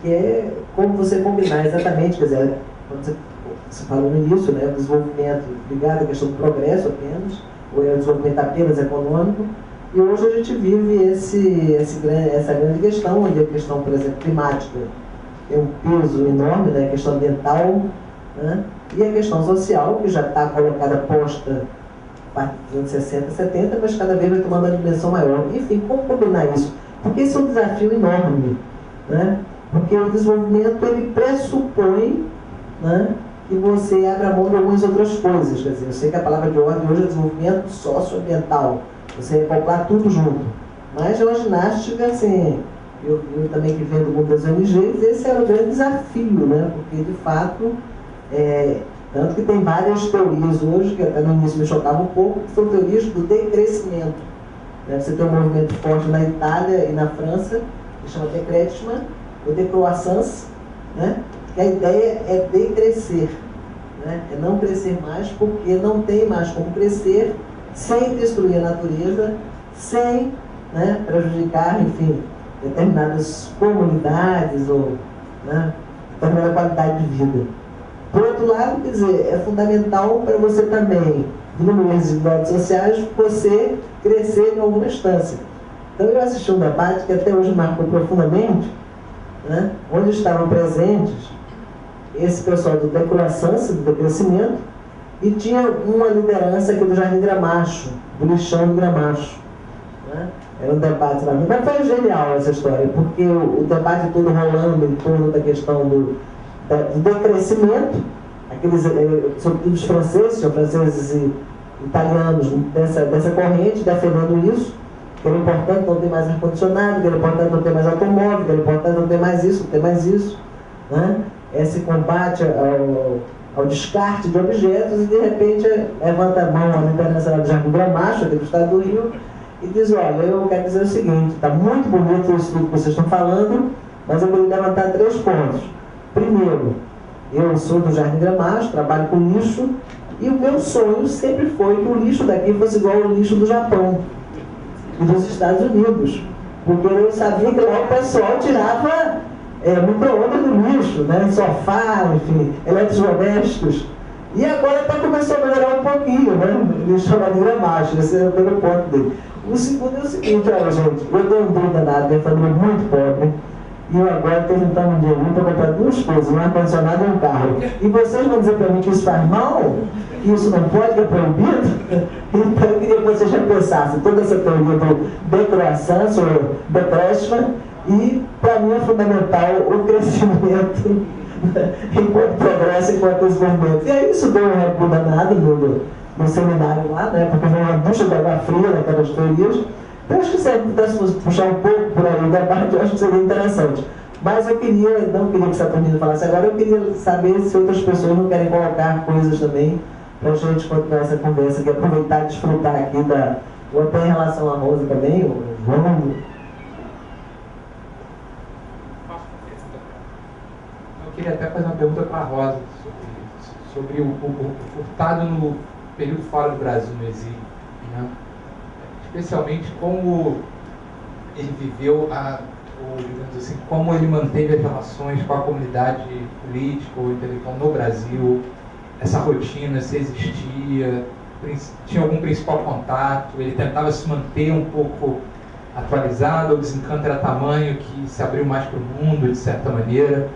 Que é como você combinar exatamente, quer dizer, quando você falou no início, né, o desenvolvimento ligado à questão do progresso apenas, ou é o desenvolvimento apenas econômico, e hoje a gente vive essa grande questão, onde a questão, por exemplo, climática tem um peso enorme, né, a questão ambiental, né, e a questão social, que já está colocada, posta a partir dos anos 60, 70, mas cada vez vai tomando uma dimensão maior. Enfim, como combinar isso? Porque esse é um desafio enorme, né? Porque o desenvolvimento, ele pressupõe, né, que você abra mão de algumas outras coisas. Quer dizer, eu sei que a palavra de ordem hoje é desenvolvimento socioambiental, você acoplar tudo junto. Mas é uma ginástica, assim, eu também que venho do mundo das ONGs, esse era o grande desafio, né? Porque, de fato, tanto que tem várias teorias hoje, que até no início me chocavam um pouco, que são teorias do decrescimento. Né? Você tem um movimento forte na Itália e na França, que chama decréscima, ou decroissance, né? Que a ideia é decrescer, né? É não crescer mais, porque não tem mais como crescer sem destruir a natureza, sem, né, prejudicar, enfim, determinadas comunidades ou, né, determinada qualidade de vida. Por outro lado, quer dizer, é fundamental para você também diminuir as desigualdades sociais, você crescer em alguma instância. Então eu assisti um debate que até hoje marcou profundamente, né, onde estavam presentes esse pessoal do decroissance, do decrescimento, e tinha uma liderança aqui do Jardim Gramacho, do lixão do Gramacho. Né? Era um debate lá. Mas foi genial essa história, porque o debate todo rolando em torno da questão do decrescimento, sobretudo os franceses e italianos dessa corrente defendendo isso, que era importante não ter mais ar-condicionado, que era importante não ter mais automóvel, que era importante não ter mais isso, não ter mais isso. Né? Esse combate ao descarte de objetos, e de repente levanta a mão a liderança do Jardim Gramacho, aqui do estado do Rio, e diz: olha, eu quero dizer o seguinte, está muito bonito isso tudo que vocês estão falando, mas eu queria levantar 3 pontos. Primeiro, eu sou do Jardim Gramacho, trabalho com lixo, e o meu sonho sempre foi que o lixo daqui fosse igual ao lixo do Japão e dos Estados Unidos, porque eu sabia que lá o pessoal tirava micro-ondas do lixo, né? Sofá, enfim, eletrodomésticos. E agora até começou a melhorar um pouquinho, né? Lixo chamado de Gramacho, esse é o primeiro ponto dele. O segundo é o seguinte: olha, gente, eu dei um bem danado, minha família é muito pobre, e eu agora estou juntando um dinheirinho para comprar 2 coisas, um ar-condicionado e um carro. E vocês vão dizer para mim que isso faz mal? Que isso não pode, que é proibido? Então eu queria que vocês já pensassem toda essa teoria do decroissance ou decréscimo, e para mim é fundamental o crescimento enquanto progresso, enquanto desenvolvimento. E aí isso deu um recuo danado no seminário lá, né? Porque foi uma ducha de água fria naquelas teorias. Eu acho que se pudesse puxar um pouco por aí o debate, eu acho que seria interessante. Mas eu não queria que Saturnino falasse agora, eu queria saber se outras pessoas não querem colocar coisas também para a gente continuar essa conversa, que aproveitar e desfrutar aqui ou até em relação à Rosa também, ou vamos. Eu queria até fazer uma pergunta para a Rosa sobre o Furtado no período fora do Brasil, no exílio, né? Especialmente como ele viveu, digamos assim, como ele manteve as relações com a comunidade política ou intelectual no Brasil, essa rotina, se existia, tinha algum principal contato, ele tentava se manter um pouco atualizado, o desencanto era tamanho que se abriu mais para o mundo, de certa maneira.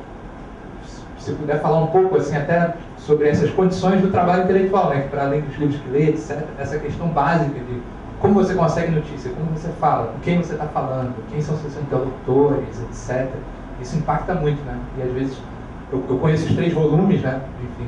Se puder falar um pouco, assim, até sobre essas condições do trabalho intelectual, né, que para além dos livros que lê, etc., essa questão básica de como você consegue notícia, como você fala, com quem você está falando, quem são seus interlocutores, etc. Isso impacta muito, né? E às vezes, eu conheço os 3 volumes, né? Enfim,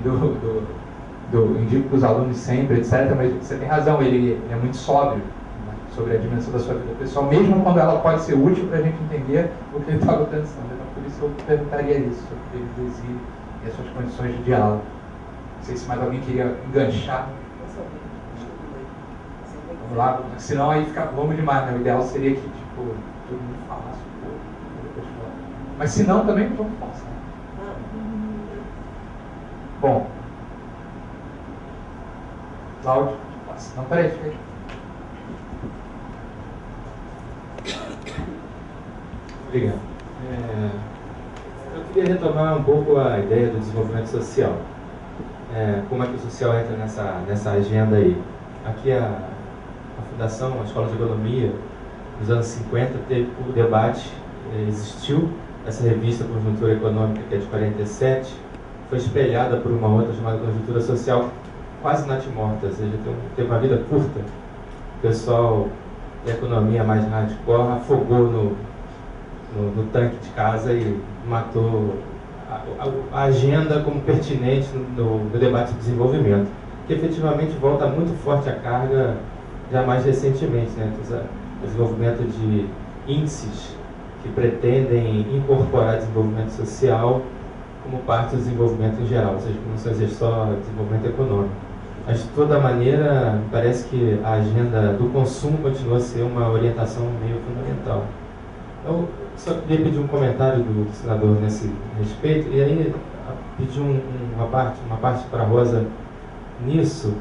indico para os alunos sempre, etc. Mas você tem razão, ele é muito sóbrio, né? sobre a dimensão da sua vida pessoal, mesmo quando ela pode ser útil para a gente entender o que ele estava pensando. Então, por isso eu perguntaria isso, sobre o período do exílio e as suas condições de diálogo. Não sei se mais alguém queria enganchar. Vamos lá, senão aí fica longo demais, né? O ideal seria que tipo, todo mundo falasse um pouco. Mas se não, também vamos passar. Bom. Cláudio, passa. Não, peraí, fica aí. Obrigado. Eu queria retomar um pouco a ideia do desenvolvimento social. Como é que o social entra nessa agenda aí? Aqui a Fundação, a Escola de Economia, nos anos 50, teve o debate, existiu essa revista Conjuntura Econômica, que é de 47, foi espelhada por uma outra chamada Conjuntura Social, quase natimorta, ou seja, teve uma vida curta. O pessoal da economia mais hardcore afogou no tanque de casa e matou a agenda como pertinente no debate de desenvolvimento, que efetivamente volta muito forte à carga já mais recentemente, né? O desenvolvimento de índices que pretendem incorporar desenvolvimento social como parte do desenvolvimento em geral, ou seja, que não seja só desenvolvimento econômico. Mas, de toda maneira, parece que a agenda do consumo continua a ser uma orientação meio fundamental. Eu só queria pedir um comentário do senador nesse respeito, e aí pedir uma parte para a Rosa nisso.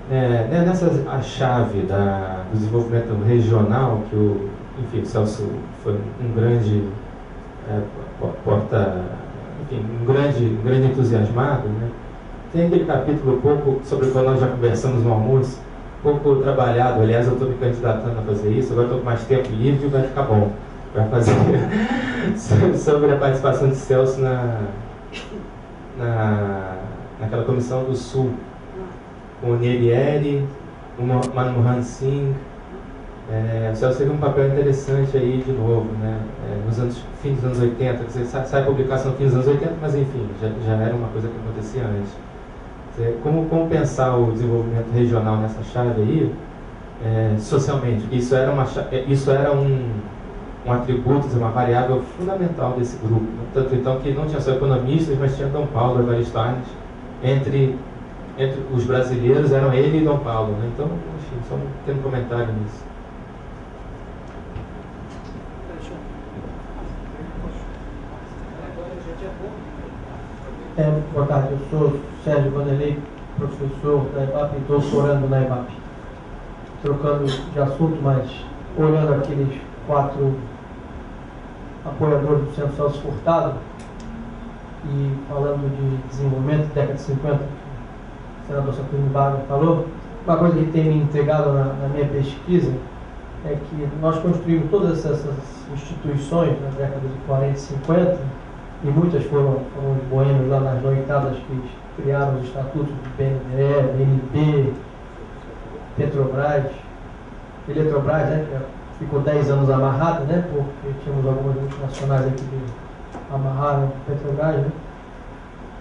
Nessa a chave do desenvolvimento regional, que o Celso foi um grande um grande entusiasmado, né? Tem aquele capítulo pouco sobre o qual nós já conversamos no almoço, pouco trabalhado. Aliás, eu estou me candidatando a fazer isso, agora estou com mais tempo livre e vai ficar bom para fazer sobre a participação de Celso naquela comissão do Sul, com o Nyerere, o Manmohan Singh. O Celso teve um papel interessante aí de novo, né? Fim dos anos 80, sai a publicação no fim dos anos 80, mas enfim, já era uma coisa que acontecia antes. Como pensar o desenvolvimento regional nessa chave aí, socialmente? Isso era um atributo, uma variável fundamental desse grupo. Tanto então que não tinha só economistas, mas tinha Dom Paulo, Evaristo Arnes, entre os brasileiros eram ele e Dom Paulo, né? Então, enfim, só tendo um comentário nisso. Boa tarde, eu sou Sérgio Vanderlei, professor da EBAP e doutorando na EBAP. Trocando de assunto, mas olhando aqueles 4 apoiadores do Centro Celso Furtado e falando de desenvolvimento, década de 50, o senador Saturnino Vargas falou, uma coisa que tem me intrigado na minha pesquisa é que nós construímos todas essas instituições na década de 40 e 50, e muitas foram os boêmios lá nas noitadas que criaram os estatutos do BNDE, BNB, Petrobras, Eletrobras, né, que ficou 10 anos amarrada, né, porque tínhamos algumas multinacionais aqui que amarraram Petrobras, né.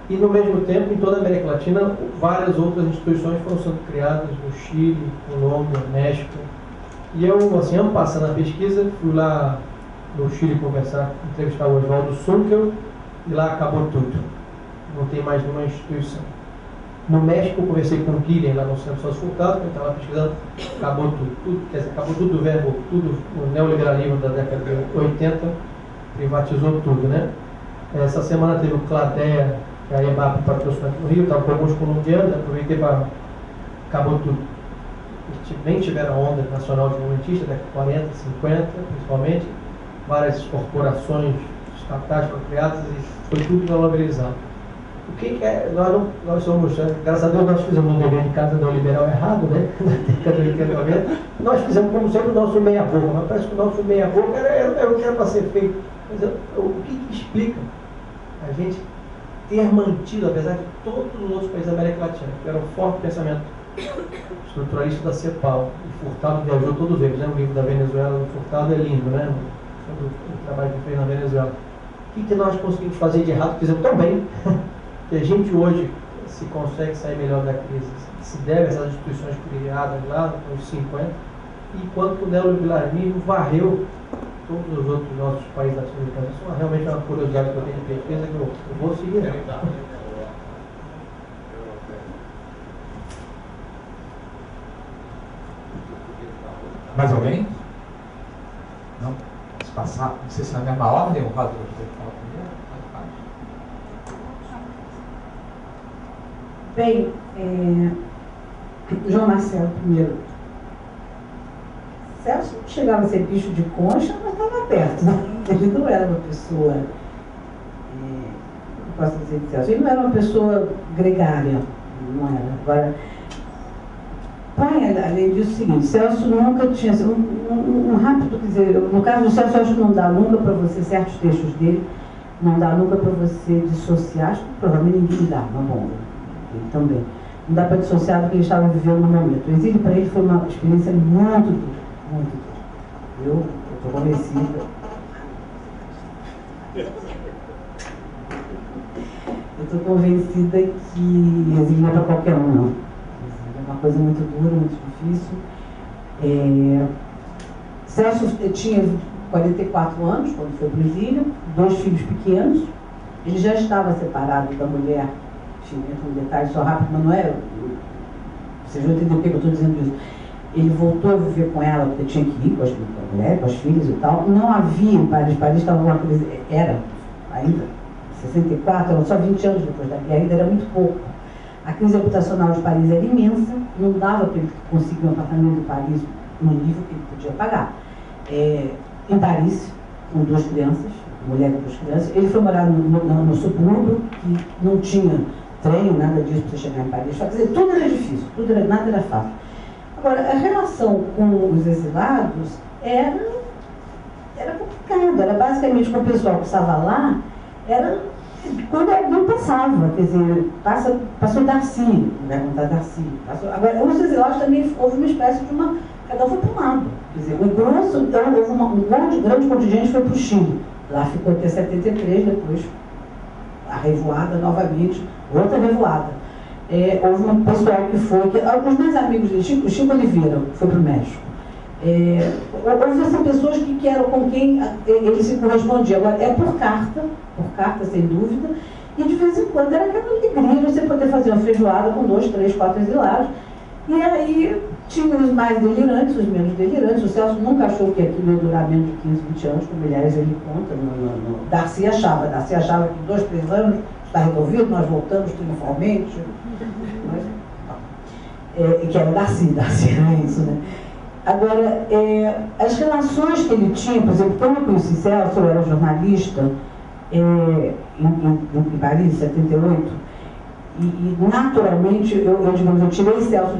E no mesmo tempo, em toda a América Latina, várias outras instituições foram sendo criadas no Chile, Colômbia, México. E eu, assim, ano passado na pesquisa, fui lá no Chile entrevistar o Oswaldo Sunkel, e lá acabou tudo. Não tem mais nenhuma instituição. No México, eu conversei com o Guilherme lá no Centro Celso Furtado, que eu estava pesquisando, acabou tudo. Quer dizer, acabou tudo do verbo, tudo, o neoliberalismo da década de 80 privatizou tudo, né? Essa semana teve o Cladeia, que a EBAP patrocinou no Rio, estava com alguns colombianos, aproveitei para... acabou tudo. Nem tiveram onda nacional de movimentista, década de 40, 50, principalmente. Várias corporações estatais foram criadas e foi tudo neoliberalizado. O que é? Nós somos, graças a Deus, nós fizemos um dever de casa neoliberal errado, né? Na década de 80, 90. Nós fizemos, como sempre, o nosso meia-boca, mas parece que o nosso meia-boca era o que era para ser feito. Mas o que explica a gente ter mantido, apesar de todos os outros países da América Latina, que era um forte pensamento estruturalista da CEPAL, e Furtado viajou todos eles, né? O livro da Venezuela do Furtado é lindo, né? Sobre o trabalho que fez na Venezuela. O que nós conseguimos fazer de errado? Fizemos tão bem que a gente hoje se consegue sair melhor da crise. Se deve a essas instituições criadas lá nos 50 e quanto o neoliberalismo varreu todos os outros nossos países latino-americanos. Isso é realmente uma curiosidade que eu tenho de pesquisa que eu vou seguir. Mais alguém? Não? Se passar, não sei se na mesma ordem, o Rosa você fala primeiro. Bem, João Marcelo primeiro. Celso não chegava a ser bicho de concha, mas estava perto. Né? Ele não era uma pessoa, não posso dizer de Celso, ele não era uma pessoa gregária, não era. Agora, além disso, o seguinte, Celso nunca tinha, um rápido, quer dizer, no caso do Celso, eu acho que não dá nunca para você, certos textos dele, não dá nunca para você dissociar, acho que provavelmente ninguém dá, mas bom, ele também. Não dá para dissociar do que ele estava vivendo no momento. O exílio para ele foi uma experiência muito dura, muito dura. Eu estou convencida. Eu estou convencida que exílio não é para qualquer um, não. É uma coisa muito dura, muito difícil. Celso tinha 44 anos quando foi para o exílio, 2 filhos pequenos. Ele já estava separado da mulher. Entra um detalhe só rápido, mas não é. Vocês vão entender por que eu estou dizendo isso. Ele voltou a viver com ela, porque tinha que ir com a mulher, com as filhas e tal. Não havia em Paris. Paris estava uma crise. Era, ainda, 64, era só 20 anos depois da guerra, ainda era muito pouco. A crise habitacional de Paris era imensa, não dava para ele conseguir um apartamento de Paris no nível que ele podia pagar. Em Paris, com 2 crianças, mulher com 2 crianças, ele foi morar no subúrbio, que não tinha trem, nada disso para você chegar em Paris. Quer dizer, tudo era difícil, nada era fácil. Agora, a relação com os exilados era complicada, era basicamente com o pessoal que estava lá, era quando alguém passava, quer dizer, passou Darcy, vai contar Darcy. Agora, os exilados também houve uma espécie de uma. Cada um foi para um lado. Quer dizer, o grosso, então, houve um grande contingente foi para o Chile. Lá ficou até 73, depois a revoada novamente, outra revoada. Houve um pessoal que foi, os meus amigos de Chico Oliveira, que foi para o México. Houve assim, pessoas que eram com quem ele se correspondia. Agora, por carta, sem dúvida, e de vez em quando era aquela alegria de você poder fazer uma feijoada com 2, 3, 4 exilados. E aí tinha os mais delirantes, os menos delirantes. O Celso nunca achou que aquilo ia durar menos de 15, 20 anos, como aliás ele conta. Darcy achava que 2, 3 anos está resolvido, nós voltamos triunfalmente. Que era Darcy era isso, né? Agora, as relações que ele tinha, por exemplo, quando eu conheci Celso, eu era jornalista em Paris, em 78, e naturalmente, eu tirei Celso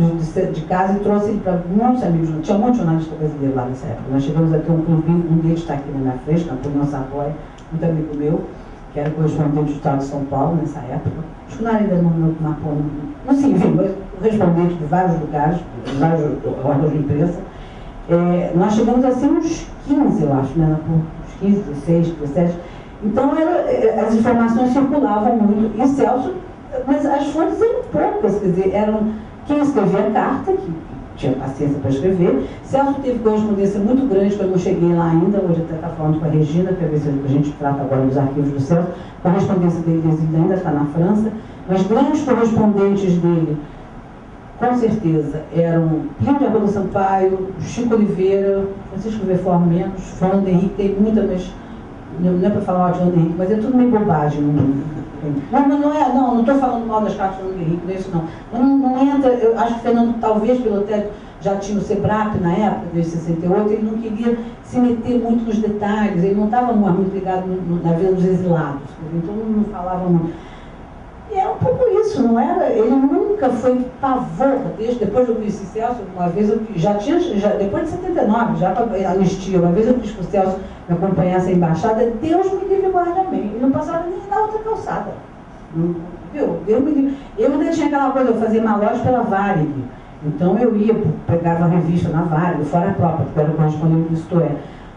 de casa e trouxe ele para muitos amigos. Tinha um monte de jornalista brasileiro lá nessa época. Nós chegamos a ter um clubinho, um deles está aqui na minha frente, Napoleão Savoy, muito amigo meu, que era correspondente do Estado de São Paulo nessa época. Acho que não era ainda no Napoleão, não sei, enfim, mas correspondente de vários lugares, de vários órgãos de imprensa. Nós chegamos assim uns 15, eu acho, né? Uns 15, 16, 17. Então, as informações circulavam muito. E Celso, mas as fontes eram poucas, quer dizer, eram quem escrevia a carta, que tinha paciência para escrever. Celso teve correspondência muito grande, quando eu não cheguei lá ainda, hoje até está falando com a Regina, que a gente trata agora dos arquivos do Celso. A correspondência dele ainda está na França, mas grandes correspondentes dele, com certeza, eram Plínio de Arruda Sampaio, Chico Oliveira, Francisco Verfor menos, Fernando Henrique, tem muita, mas não é para falar de Fernando Henrique, mas é tudo meio bobagem. Não estou falando mal das cartas do Fernando Henrique, não é isso não. Não entra, eu acho que Fernando, talvez pelo até já tinha o SEBRAP na época, desde 68, ele não queria se meter muito nos detalhes, ele não estava muito ligado na vida dos exilados, então não falava muito. E é um pouco isso, não era? Ele nunca foi pavor, desde depois eu conheci Celso, uma vez eu depois de 79, já para anistia, uma vez eu quis que o Celso me acompanhasse à embaixada, Deus me livre e guarde amém. Ele não passava nem na outra calçada. Viu? Deus me livre. Eu ainda tinha aquela coisa, eu fazia malote pela Varig. Então eu ia, pegava a revista na Varig, fora própria, porque era o correspondente do Isto É.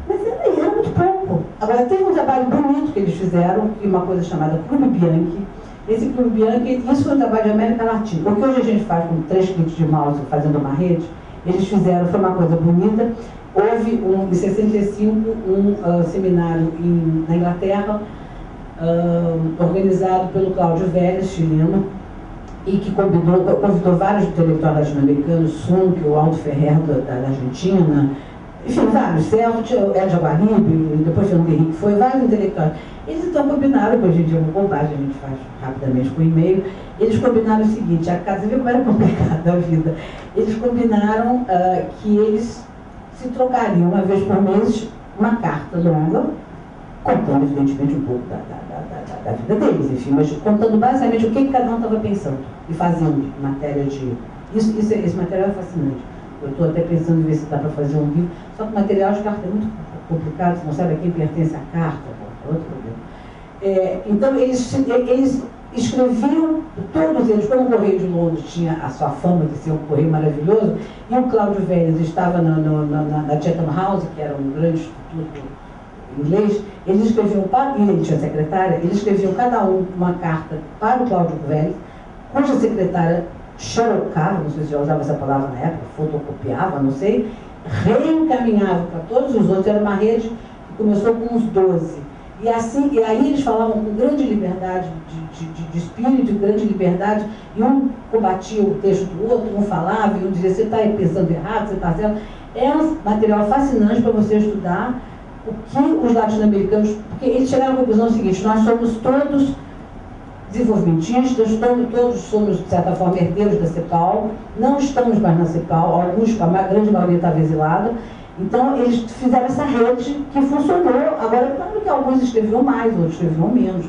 Mas era muito pouco. Agora, teve um trabalho bonito que eles fizeram, uma coisa chamada Clube Bianchi. Esse Clube Bianchi, isso foi um trabalho de América Latina. O que hoje a gente faz com 3 cliques de mouse fazendo uma rede, Eles fizeram, foi uma coisa bonita. Houve, em 65, um seminário na Inglaterra, organizado pelo Cláudio Vélez, chileno, e que convidou vários intelectuais latino-americanos, Sunk, o Aldo Ferrer da Argentina, enfim, vários, Celso, Edja Guaribe, depois Fernando Henrique, foi vários intelectuais. Eles então combinaram, que hoje em dia é uma bobagem, a gente faz rapidamente com e-mail, eles combinaram o seguinte, a casa, você vê como era complicada a vida, eles combinaram que eles se trocariam uma vez por mês uma carta longa, contando evidentemente um pouco da vida deles, enfim, mas contando basicamente o que cada um estava pensando e fazendo em matéria de... Esse material é fascinante. Eu estou até pensando em ver se dá para fazer um livro, só que o material de carta é muito complicado, você não sabe a quem pertence a carta, é outro problema. Então, eles escreviam, todos eles, como o Correio de Londres tinha a sua fama de ser um correio maravilhoso, e o Cláudio Vélez estava na Chatham House, que era um grande instituto inglês, eles escreviam e ele tinha secretária, eles escreviam cada um uma carta para o Cláudio Vélez, cuja secretária xerocava, não sei se já usava essa palavra na época, fotocopiava, não sei, reencaminhava para todos os outros, era uma rede que começou com uns 12. E aí eles falavam com grande liberdade de espírito, grande liberdade, e um combatia o texto do outro, um falava, e um dizia, você está pensando errado, você está certo. É um material fascinante para você estudar o que os latino-americanos, porque eles chegaram à conclusão seguinte, nós somos todos desenvolvimentistas, todos somos, de certa forma, herdeiros da CEPAL, não estamos mais na CEPAL, alguns, a grande maioria estava exilada, então eles fizeram essa rede que funcionou. Agora, claro que alguns escreviam mais, outros escreviam menos,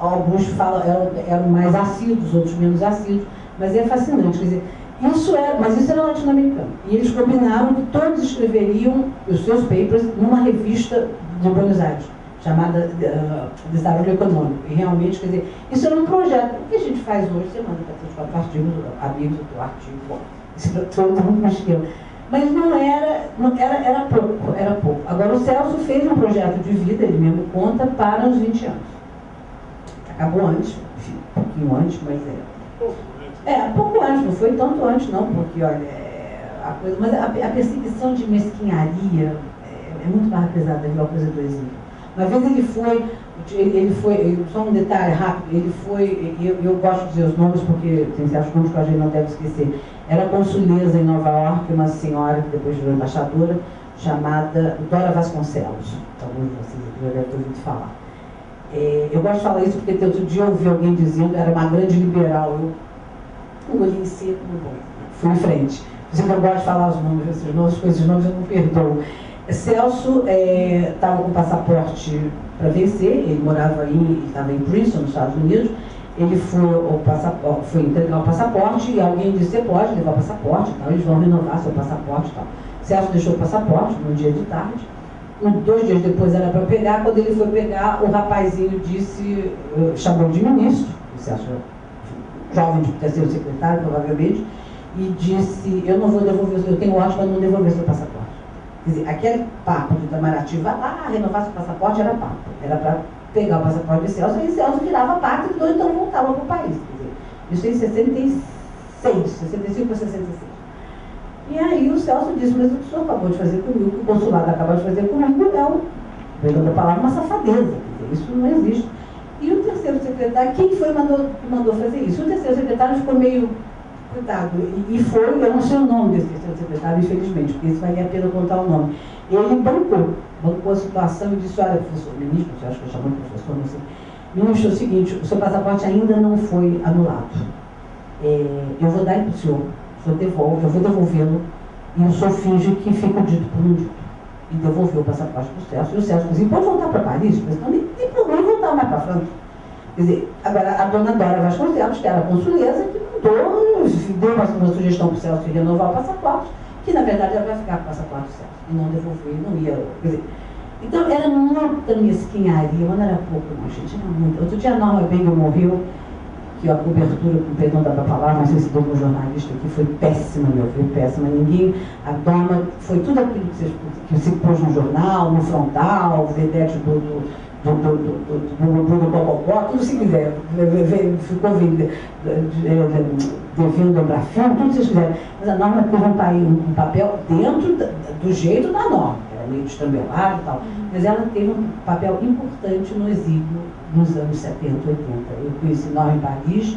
alguns eram mais assíduos, outros menos assíduos, mas é fascinante, quer dizer, mas isso era latino-americano. E eles combinaram que todos escreveriam os seus papers numa revista de Buenos Aires, chamada Desarrollo Econômico. E realmente, quer dizer, isso era um projeto. O que a gente faz hoje? Você manda para os artigos, amigos do artigo, bom, isso é todo mundo me esquema. Mas era pouco. Agora, o Celso fez um projeto de vida, ele mesmo conta, para os 20 anos. Acabou antes, enfim, um pouquinho antes, mas pouco antes, não foi tanto antes não, porque, olha, mas a perseguição de mesquinharia é muito mais pesada que a coisa do exílio. Uma vez ele foi, só um detalhe rápido, ele foi, eu gosto de dizer os nomes porque tem certos nomes que a gente não deve esquecer, era consuleza em Nova York, uma senhora que depois virou embaixadora, chamada Dora Vasconcelos, alguns de vocês aqui já devem ter ouvido falar. Eu gosto de falar isso porque outro dia eu ouvi alguém dizendo que era uma grande liberal, eu olhei em seco, fui em frente. Por isso que eu gosto de falar os nomes, esses nomes eu não perdoo. Celso estava com passaporte para vencer, ele morava aí, estava em Princeton, nos Estados Unidos, ele foi entregar o passaporte e alguém disse, você pode levar o passaporte, tal, eles vão renovar seu passaporte e tal. Celso deixou o passaporte no dia de tarde, 2 dias depois era para pegar, quando ele foi pegar, o rapazinho disse, chamou de ministro, o Celso, jovem de terceiro secretário, provavelmente, e disse, eu não vou devolver, eu tenho ordem para não devolver seu passaporte. Quer dizer, aquele papo de Itamaraty, vai lá, renovar seu passaporte, era papo. Era para pegar o passaporte de Celso, e Celso virava pátria, ou então voltava para o país. Quer dizer, isso em 65 para 66. E aí o Celso disse, mas o que o senhor acabou de fazer comigo, o que o consulado acabou de fazer comigo, pegando a palavra, uma safadeza. Quer dizer, isso não existe. E o terceiro secretário, quem foi que mandou fazer isso? O terceiro secretário ficou meio... Cuidado, e foi, eu não sei o nome desse terceiro secretário, infelizmente, porque isso valia a pena contar o nome. Ele bancou a situação e disse, olha, professor, ministro, você acha que eu chamo de professor, não sei. Ministro, é o seguinte, o seu passaporte ainda não foi anulado. Eu vou dar ele para o senhor devolve, eu vou devolvê-lo, e o senhor finge que fica dito por um dito. E devolveu o passaporte para o Celso, e o Celso disse, pode voltar para Paris, mas não nem por mim voltar mais para a França. Quer dizer, agora a dona Dora Vasconcelos, que era a consuleza, que deu uma sugestão para o Celso de renovar o passaporte, que na verdade ela vai ficar com o passaporte do Celso, e não devolver, não ia. Quer dizer, então era muita mesquinharia, mas não era pouco não, gente, era muito. Outro dia a Norma Bengel morreu, que a cobertura, com perdão da palavra, não sei se deu um jornalista aqui, foi péssima, meu filho, péssima. Ninguém, a Dona, foi tudo aquilo que se pôs no jornal, no frontal, o vedete do do Bobocó, tudo se quiser, ficou devendo lembrar filme, tudo se vocês quiserem. Mas a norma teve um papel dentro do jeito da norma, era meio destrambelado e tal, mas ela teve um papel importante no exílio nos anos 70, 80. Eu conheci Norma em Paris,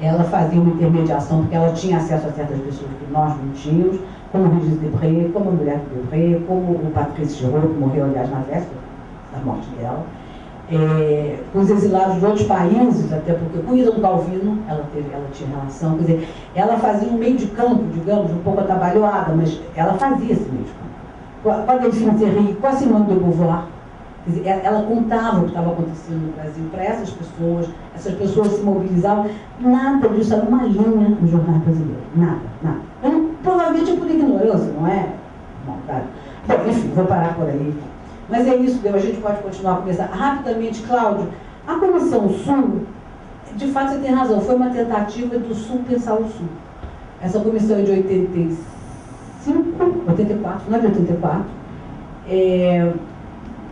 ela fazia uma intermediação, porque ela tinha acesso a certas pessoas que nós não tínhamos, como o Regis Debray, como a mulher do Debray, como o Patrice Giraud, que morreu, aliás, na véspera da morte dela. Com os exilados de outros países, até porque com Ítalo Calvino ela tinha relação, quer dizer, ela fazia um meio de campo, digamos, um pouco atabalhoada, mas ela fazia esse meio de campo. Com a Delphine Seyrig, com a Simone de Beauvoir, quer dizer, ela contava o que estava acontecendo no Brasil para essas pessoas se mobilizavam, nada disso era uma linha no jornal brasileiro, nada. Provavelmente é por ignorância, não é? Maldade. Bom, enfim, vou parar por aí. Mas é isso, a gente pode continuar a conversar. Rapidamente, Cláudio, a Comissão Sul, de fato você tem razão, foi uma tentativa do Sul pensar o Sul. Essa comissão é de 84, não é de 84.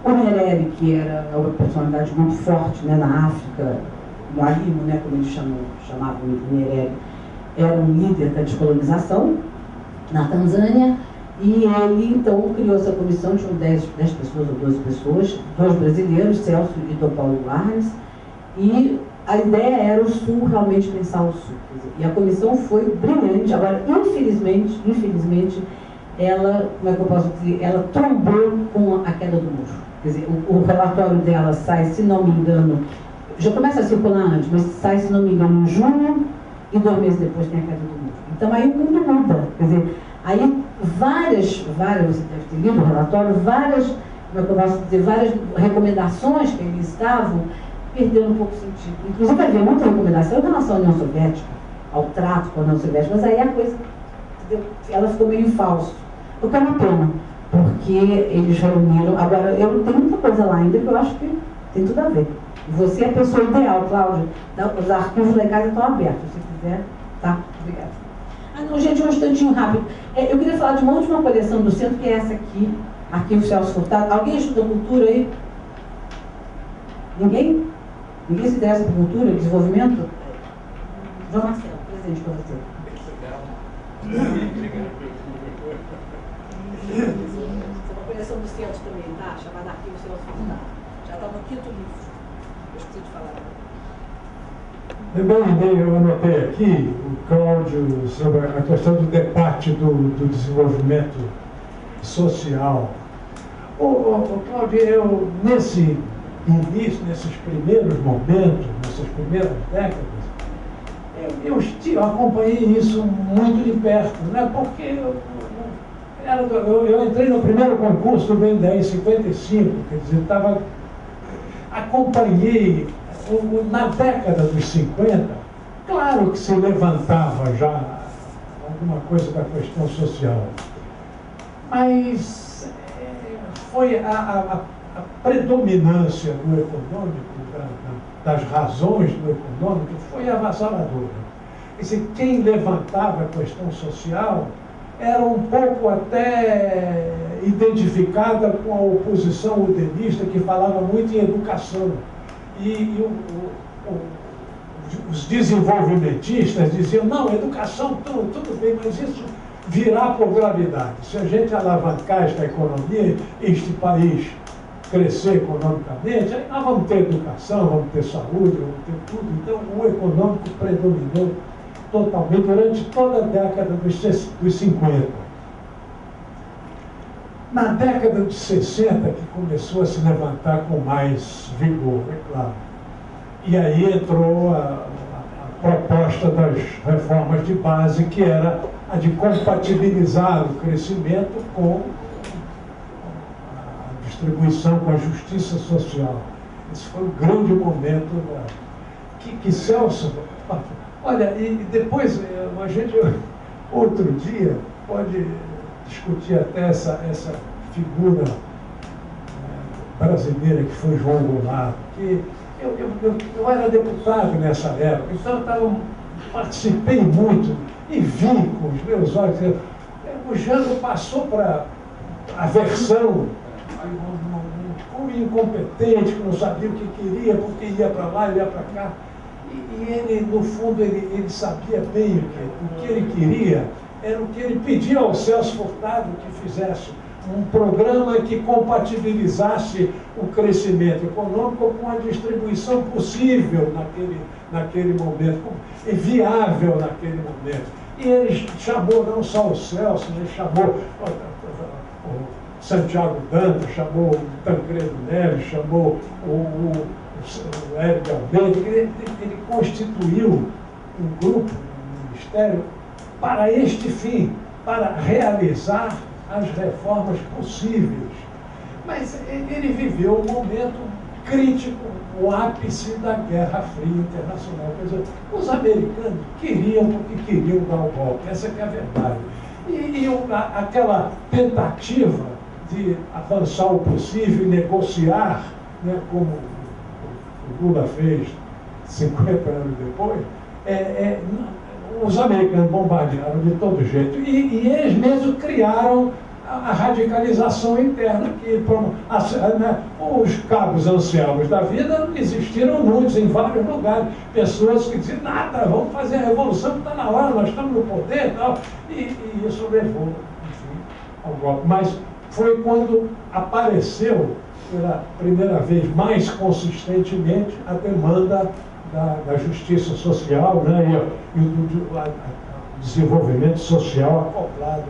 O Nyerere, que era uma personalidade muito forte, né, na África, no Arimo, né, como eles chamavam o Nyerere, era um líder da descolonização na Tanzânia. E ele, então, criou essa comissão, tinham 10 pessoas ou 12 pessoas, 2 brasileiros, Celso e Dom Paulo Arnes, e a ideia era o Sul realmente pensar o Sul. Quer dizer, e a comissão foi brilhante. Agora, infelizmente, ela, como é que eu posso dizer, ela trombou com a queda do muro. Quer dizer, o relatório dela sai, se não me engano, já começa a circular antes, mas sai, se não me engano, em junho, e 2 meses depois tem a queda do muro. Então, aí o mundo muda. Quer dizer, aí várias, você deve ter lido o relatório, várias recomendações que eles davam perderam um pouco o sentido. Inclusive havia muita recomendação em relação à União Soviética, ao trato com a União Soviética, mas aí a coisa, entendeu? Ela ficou meio em falso. O que é uma pena, porque eles reuniram. Agora, eu tenho muita coisa lá ainda que eu acho que tem tudo a ver. Você é a pessoa ideal, Cláudia. Os arquivos legais estão abertos, se quiser. Tá? Obrigada. Não, gente, um instantinho rápido. Eu queria falar de uma última coleção do centro, que é essa aqui, Arquivo Celso Furtado. Alguém estuda cultura aí? Ninguém? Ninguém se interessa por cultura, desenvolvimento? João Marcelo, presente para você. Essa é uma coleção do centro também, tá? Chamada Arquivo Celso Furtado. Já está no 5º livro. Eu esqueci de falar. Bem, eu anotei aqui, o Cláudio, sobre a questão do debate do desenvolvimento social. Cláudio, eu, nesse início, nesses primeiros momentos, nessas primeiras décadas, eu acompanhei isso muito de perto, né? Porque eu entrei no primeiro concurso do BNDES em 55, quer dizer, acompanhei. Na década dos 50, claro que se levantava já alguma coisa da questão social, mas foi a predominância do econômico, das razões do econômico, foi avassaladora. Quer dizer, quem levantava a questão social era um pouco até identificada com a oposição udenista, que falava muito em educação. E os desenvolvimentistas diziam, não, educação, tudo bem, mas isso virá por gravidade. Se a gente alavancar esta economia, este país crescer economicamente, aí nós vamos ter educação, vamos ter saúde, vamos ter tudo. Então, o econômico predominou totalmente durante toda a década dos 50. Na década de 60, que começou a se levantar com mais vigor, é claro. E aí entrou a proposta das reformas de base, que era a de compatibilizar o crescimento com a distribuição, com a justiça social. Esse foi o grande momento que Celso... Olha, e depois a gente, outro dia, pode discutir até essa figura brasileira que foi João Goulart, que eu era deputado nessa época, então eu participei muito e vi com os meus olhos, o Jango passou para a versão, incompetente, que não sabia o que queria, porque ia para lá, ia para cá. E ele, no fundo, ele sabia bem o que ele queria, era o que ele pedia ao Celso Furtado que fizesse um programa que compatibilizasse o crescimento econômico com a distribuição possível naquele momento, viável naquele momento. E ele chamou não só o Celso, ele chamou o Santiago Dantas, chamou o Tancredo Neves, chamou o Hélio de Almeida. Ele constituiu um grupo, um ministério, para este fim, para realizar as reformas possíveis. Mas ele viveu um momento crítico, o ápice da Guerra Fria Internacional. Quer dizer, os americanos queriam porque queriam dar o golpe, essa que é a verdade. Aquela tentativa de avançar o possível e negociar, né, como o Lula fez 50 anos depois, os americanos bombardearam de todo jeito. E eles mesmos criaram a radicalização interna, os cabos anciãos da vida existiram muitos em vários lugares, pessoas que diziam, nada, vamos fazer a revolução, que está na hora, nós estamos no poder e tal, e isso levou, enfim, ao golpe. Mas foi quando apareceu, pela primeira vez, mais consistentemente, a demanda da justiça social, né, e o desenvolvimento social acoplado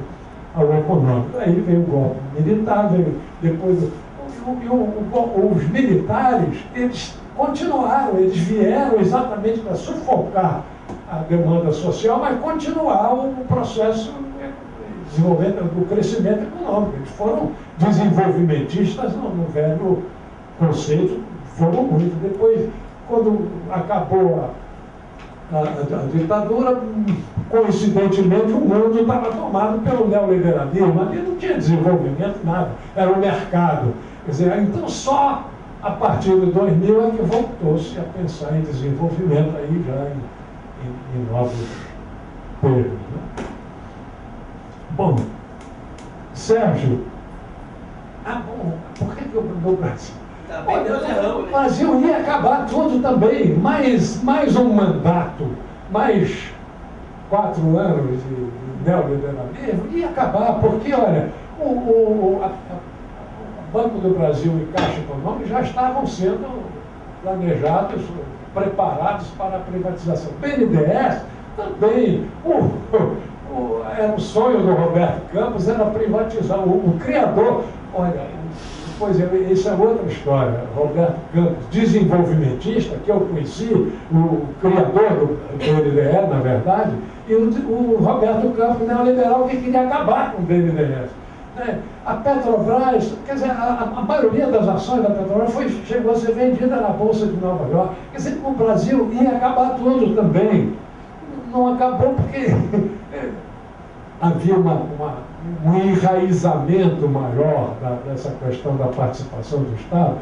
ao econômico. Aí veio o golpe militar, veio depois os militares, eles continuaram, eles vieram exatamente para sufocar a demanda social, mas continuar o processo de desenvolvimento do crescimento econômico. Eles foram desenvolvimentistas no velho conceito, foram muito. Depois, quando acabou a ditadura, coincidentemente, o mundo estava tomado pelo neoliberalismo. Ali não tinha desenvolvimento, nada. Era o mercado. Quer dizer, então só a partir de 2000 é que voltou-se a pensar em desenvolvimento, aí já em novos termos. Né? Bom, Sérgio, por que eu no Brasil? Olha, o Brasil ia acabar tudo também, mais um mandato, mais 4 anos de neoliberalismo, ia acabar, porque, olha, o Banco do Brasil e Caixa Econômica já estavam sendo planejados, preparados para a privatização. O BNDES também, era um sonho do Roberto Campos, era privatizar, o criador, olha, pois é, isso é outra história. Roberto Campos, desenvolvimentista, que eu conheci, o criador do BNDES, na verdade, e o Roberto Campos, neoliberal, que queria acabar com o BNDES. Né? A Petrobras, quer dizer, a maioria das ações da Petrobras chegou a ser vendida na Bolsa de Nova York. Quer dizer, o Brasil ia acabar tudo também. Não acabou porque havia um enraizamento maior dessa questão da participação do Estado,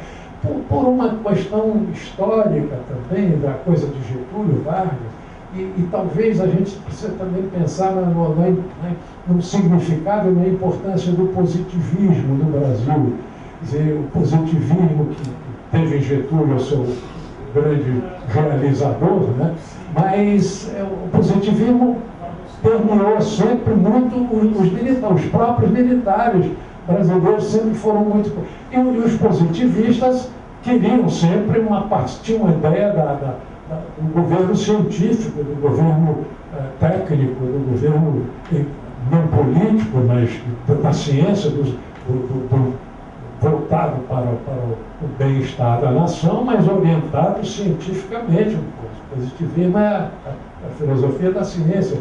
por uma questão histórica também, da coisa de Getúlio Vargas, e talvez a gente precisa também pensar no significado e na importância do positivismo no Brasil. Quer dizer, o positivismo que teve em Getúlio o seu grande realizador, né? Mas o positivismo permeou sempre muito os militares, os próprios militares brasileiros sempre foram muito... E os positivistas queriam sempre tinham uma ideia do governo científico, do governo técnico, do governo não político, mas da ciência, voltado para o bem-estar da nação, mas orientado cientificamente. O positivismo é a filosofia da ciência.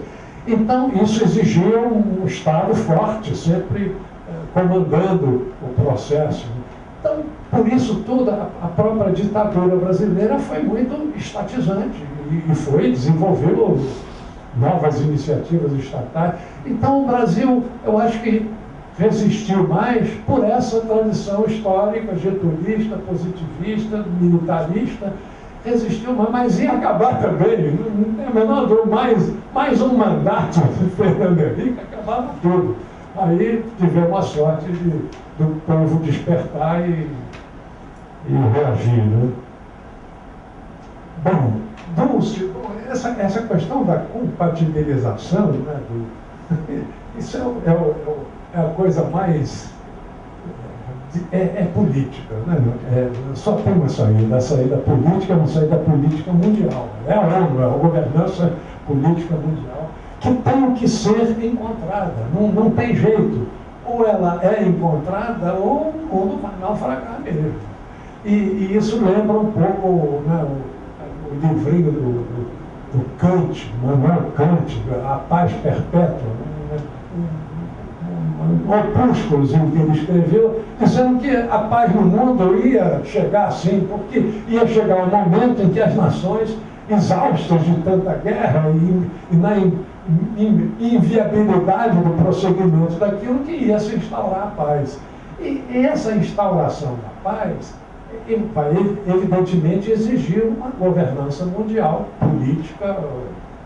Então, isso exigia um Estado forte, sempre comandando o processo. Então, por isso tudo, a própria ditadura brasileira foi muito estatizante e desenvolveu novas iniciativas estatais. Então, o Brasil, eu acho que resistiu mais por essa tradição histórica, getulista, positivista, militarista, resistiu mais, mas ia acabar também, não tem a menor dúvida, mais um mandato de Fernando Henrique, acabava tudo. Aí tivemos a sorte do povo despertar e e reagir, né? Bom, Dulce, essa questão da compatibilização, né, isso é a coisa mais... É política, né? Só tem uma saída, a saída política é uma saída política mundial. É a ONU, é a governança política mundial, que tem que ser encontrada, não tem jeito. Ou ela é encontrada ou o mundo vai naufragar mesmo. E isso lembra um pouco, né, o livrinho do Kant, Manuel Kant, A Paz Perpétua, né? Opúsculos em que ele escreveu, dizendo que a paz no mundo ia chegar assim, porque ia chegar um momento em que as nações, exaustas de tanta guerra e na inviabilidade do prosseguimento daquilo, que ia se instaurar a paz. E essa instauração da paz vai evidentemente exigir uma governança mundial, política,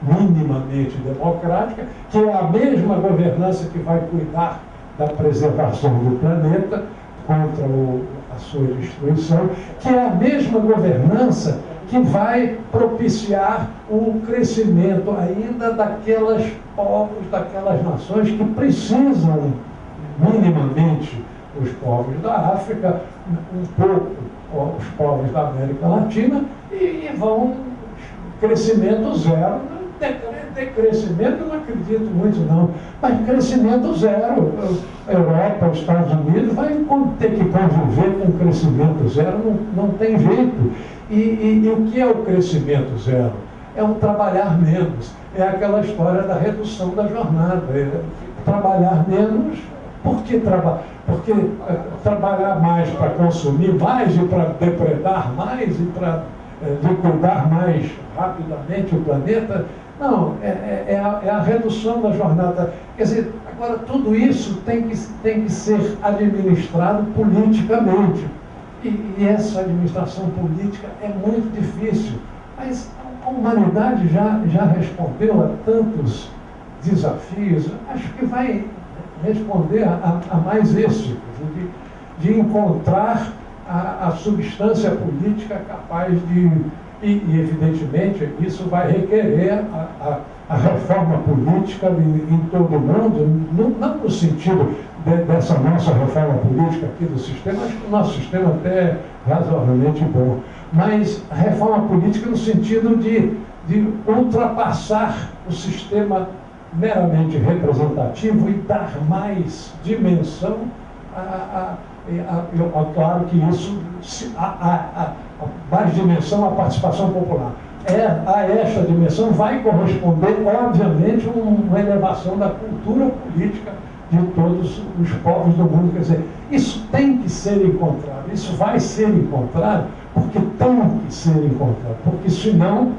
minimamente democrática, que é a mesma governança que vai cuidar da preservação do planeta contra a sua destruição, que é a mesma governança que vai propiciar o crescimento ainda daquelas povos, daquelas nações que precisam minimamente, os povos da África, um pouco os povos da América Latina, e vão crescimento zero. Decrescimento, não acredito muito não, mas crescimento zero. A Europa, os Estados Unidos vai ter que conviver com crescimento zero, não tem jeito. E o que é o crescimento zero? É um trabalhar menos, é aquela história da redução da jornada, trabalhar menos. Por que porque trabalhar mais para consumir mais e para depredar mais e para liquidar mais rapidamente o planeta? Não, é a redução da jornada. Quer dizer, agora tudo isso tem que ser administrado politicamente. E essa administração política é muito difícil. Mas a humanidade já respondeu a tantos desafios, acho que vai responder a mais esse, de encontrar a substância política capaz de... E, evidentemente, isso vai requerer a reforma política em todo o mundo, não no sentido dessa nossa reforma política aqui do sistema, acho que o nosso sistema até é razoavelmente bom, mas a reforma política no sentido de ultrapassar o sistema meramente representativo e dar mais dimensão claro que isso, mais dimensão à participação popular. A esta dimensão vai corresponder, obviamente, uma elevação da cultura política de todos os povos do mundo. Quer dizer, isso tem que ser encontrado, isso vai ser encontrado porque tem que ser encontrado, porque senão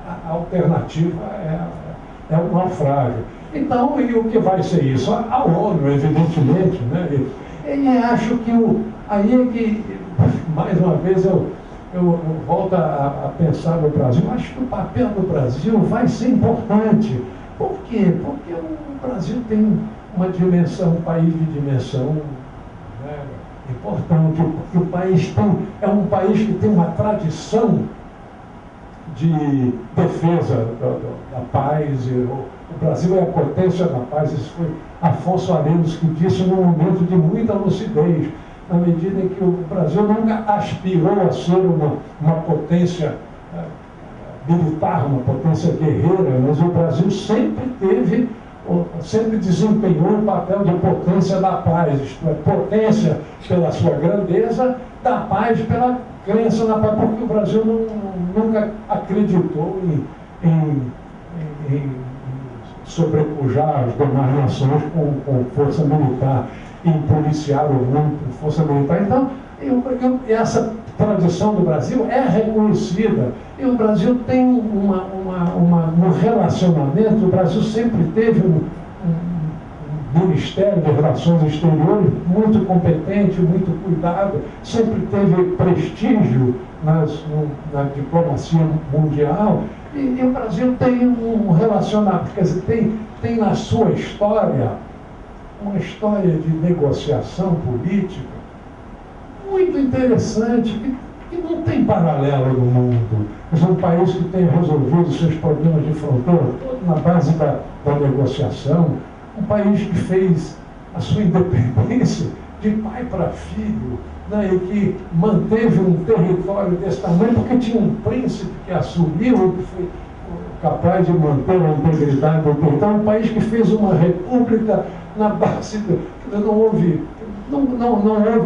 a alternativa é o naufrágio. Então, e o que vai ser isso? A ONU, evidentemente, né? E acho que aí é que, mais uma vez, eu volto a pensar no Brasil. Acho que o papel do Brasil vai ser importante. Por quê? Porque o Brasil tem uma dimensão, um país de dimensão, né, importante. Porque o país é um país que tem uma tradição de defesa da paz. O Brasil é a potência da paz. Isso foi Afonso Arinos que disse num momento de muita lucidez, na medida em que o Brasil nunca aspirou a ser uma potência militar, uma potência guerreira, mas o Brasil sempre desempenhou o papel de potência da paz, isto é, potência pela sua grandeza, da paz pela crença na paz, porque o Brasil nunca acreditou em sobrepujar as demais nações com força militar, em policiar o mundo com força militar. Então, essa tradição do Brasil é reconhecida. E o Brasil tem um relacionamento, o Brasil sempre teve um Ministério de Relações Exteriores muito competente, muito cuidado, sempre teve prestígio na diplomacia mundial. E o Brasil tem um relacionamento, quer dizer, tem na sua história uma história de negociação política muito interessante, que não tem paralelo no mundo. É um país que tem resolvido seus problemas de fronteira todo na base da negociação, um país que fez a sua independência de pai para filho, né, e que manteve um território desse tamanho porque tinha um príncipe que assumiu, que foi capaz de manter a integridade do território, um país que fez uma república na base do... Não houve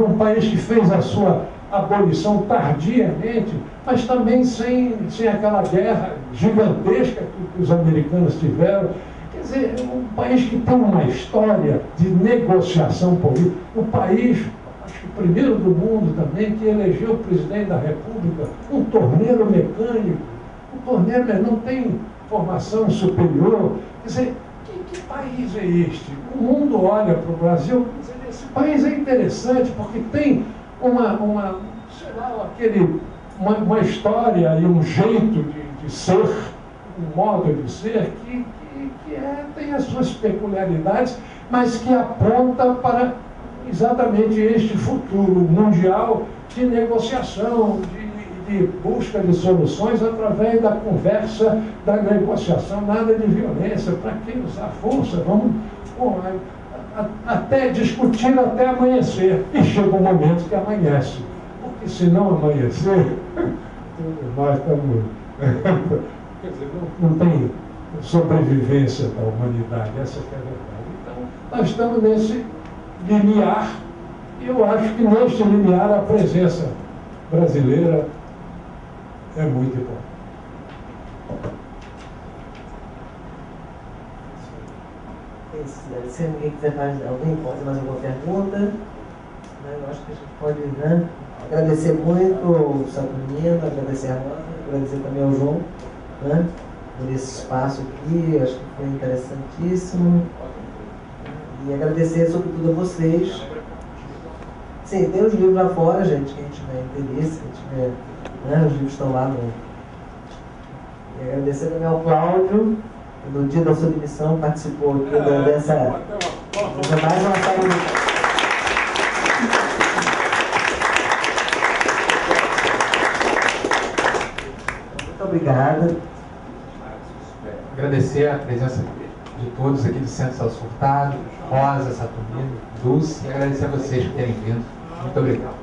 um país que fez a sua abolição tardiamente, mas também sem aquela guerra gigantesca que os americanos tiveram. Quer dizer, um país que tem uma história de negociação política, um país, acho que o primeiro do mundo também, que elegeu o presidente da República, um torneiro mecânico. O torneiro não tem formação superior. Quer dizer, que país é este? O mundo olha para o Brasil, esse país é interessante porque tem uma história e um jeito de ser, um modo de ser que tem as suas peculiaridades, mas que aponta para exatamente este futuro mundial de negociação, de busca de soluções através da conversa, da negociação, nada de violência. Para que usar força? Vamos até discutir até amanhecer. E chega um momento que amanhece. Porque se não amanhecer, nós estamos... Quer dizer, não tem sobrevivência da humanidade, essa que é a verdade. Então, nós estamos nesse limiar, e eu acho que neste limiar a presença brasileira é muito importante. Se ninguém quiser mais, alguém pode fazer mais alguma pergunta, eu acho que a gente pode, né, agradecer muito o Saturnino, agradecer a Rosa, agradecer também ao João, né, por esse espaço aqui, acho que foi interessantíssimo. E agradecer sobretudo a vocês. Sim, tem os livros lá fora, gente, quem tiver interesse, quem tiver, né, os livros estão lá no... E agradecer também ao Cláudio, que no dia da sua demissão participou aqui dessa mais uma série. Muito obrigado. Agradecer a presença de todos aqui do Centro Celso Furtado, Rosa, Saturnino, Dulce, e agradecer a vocês por terem vindo. Muito obrigado.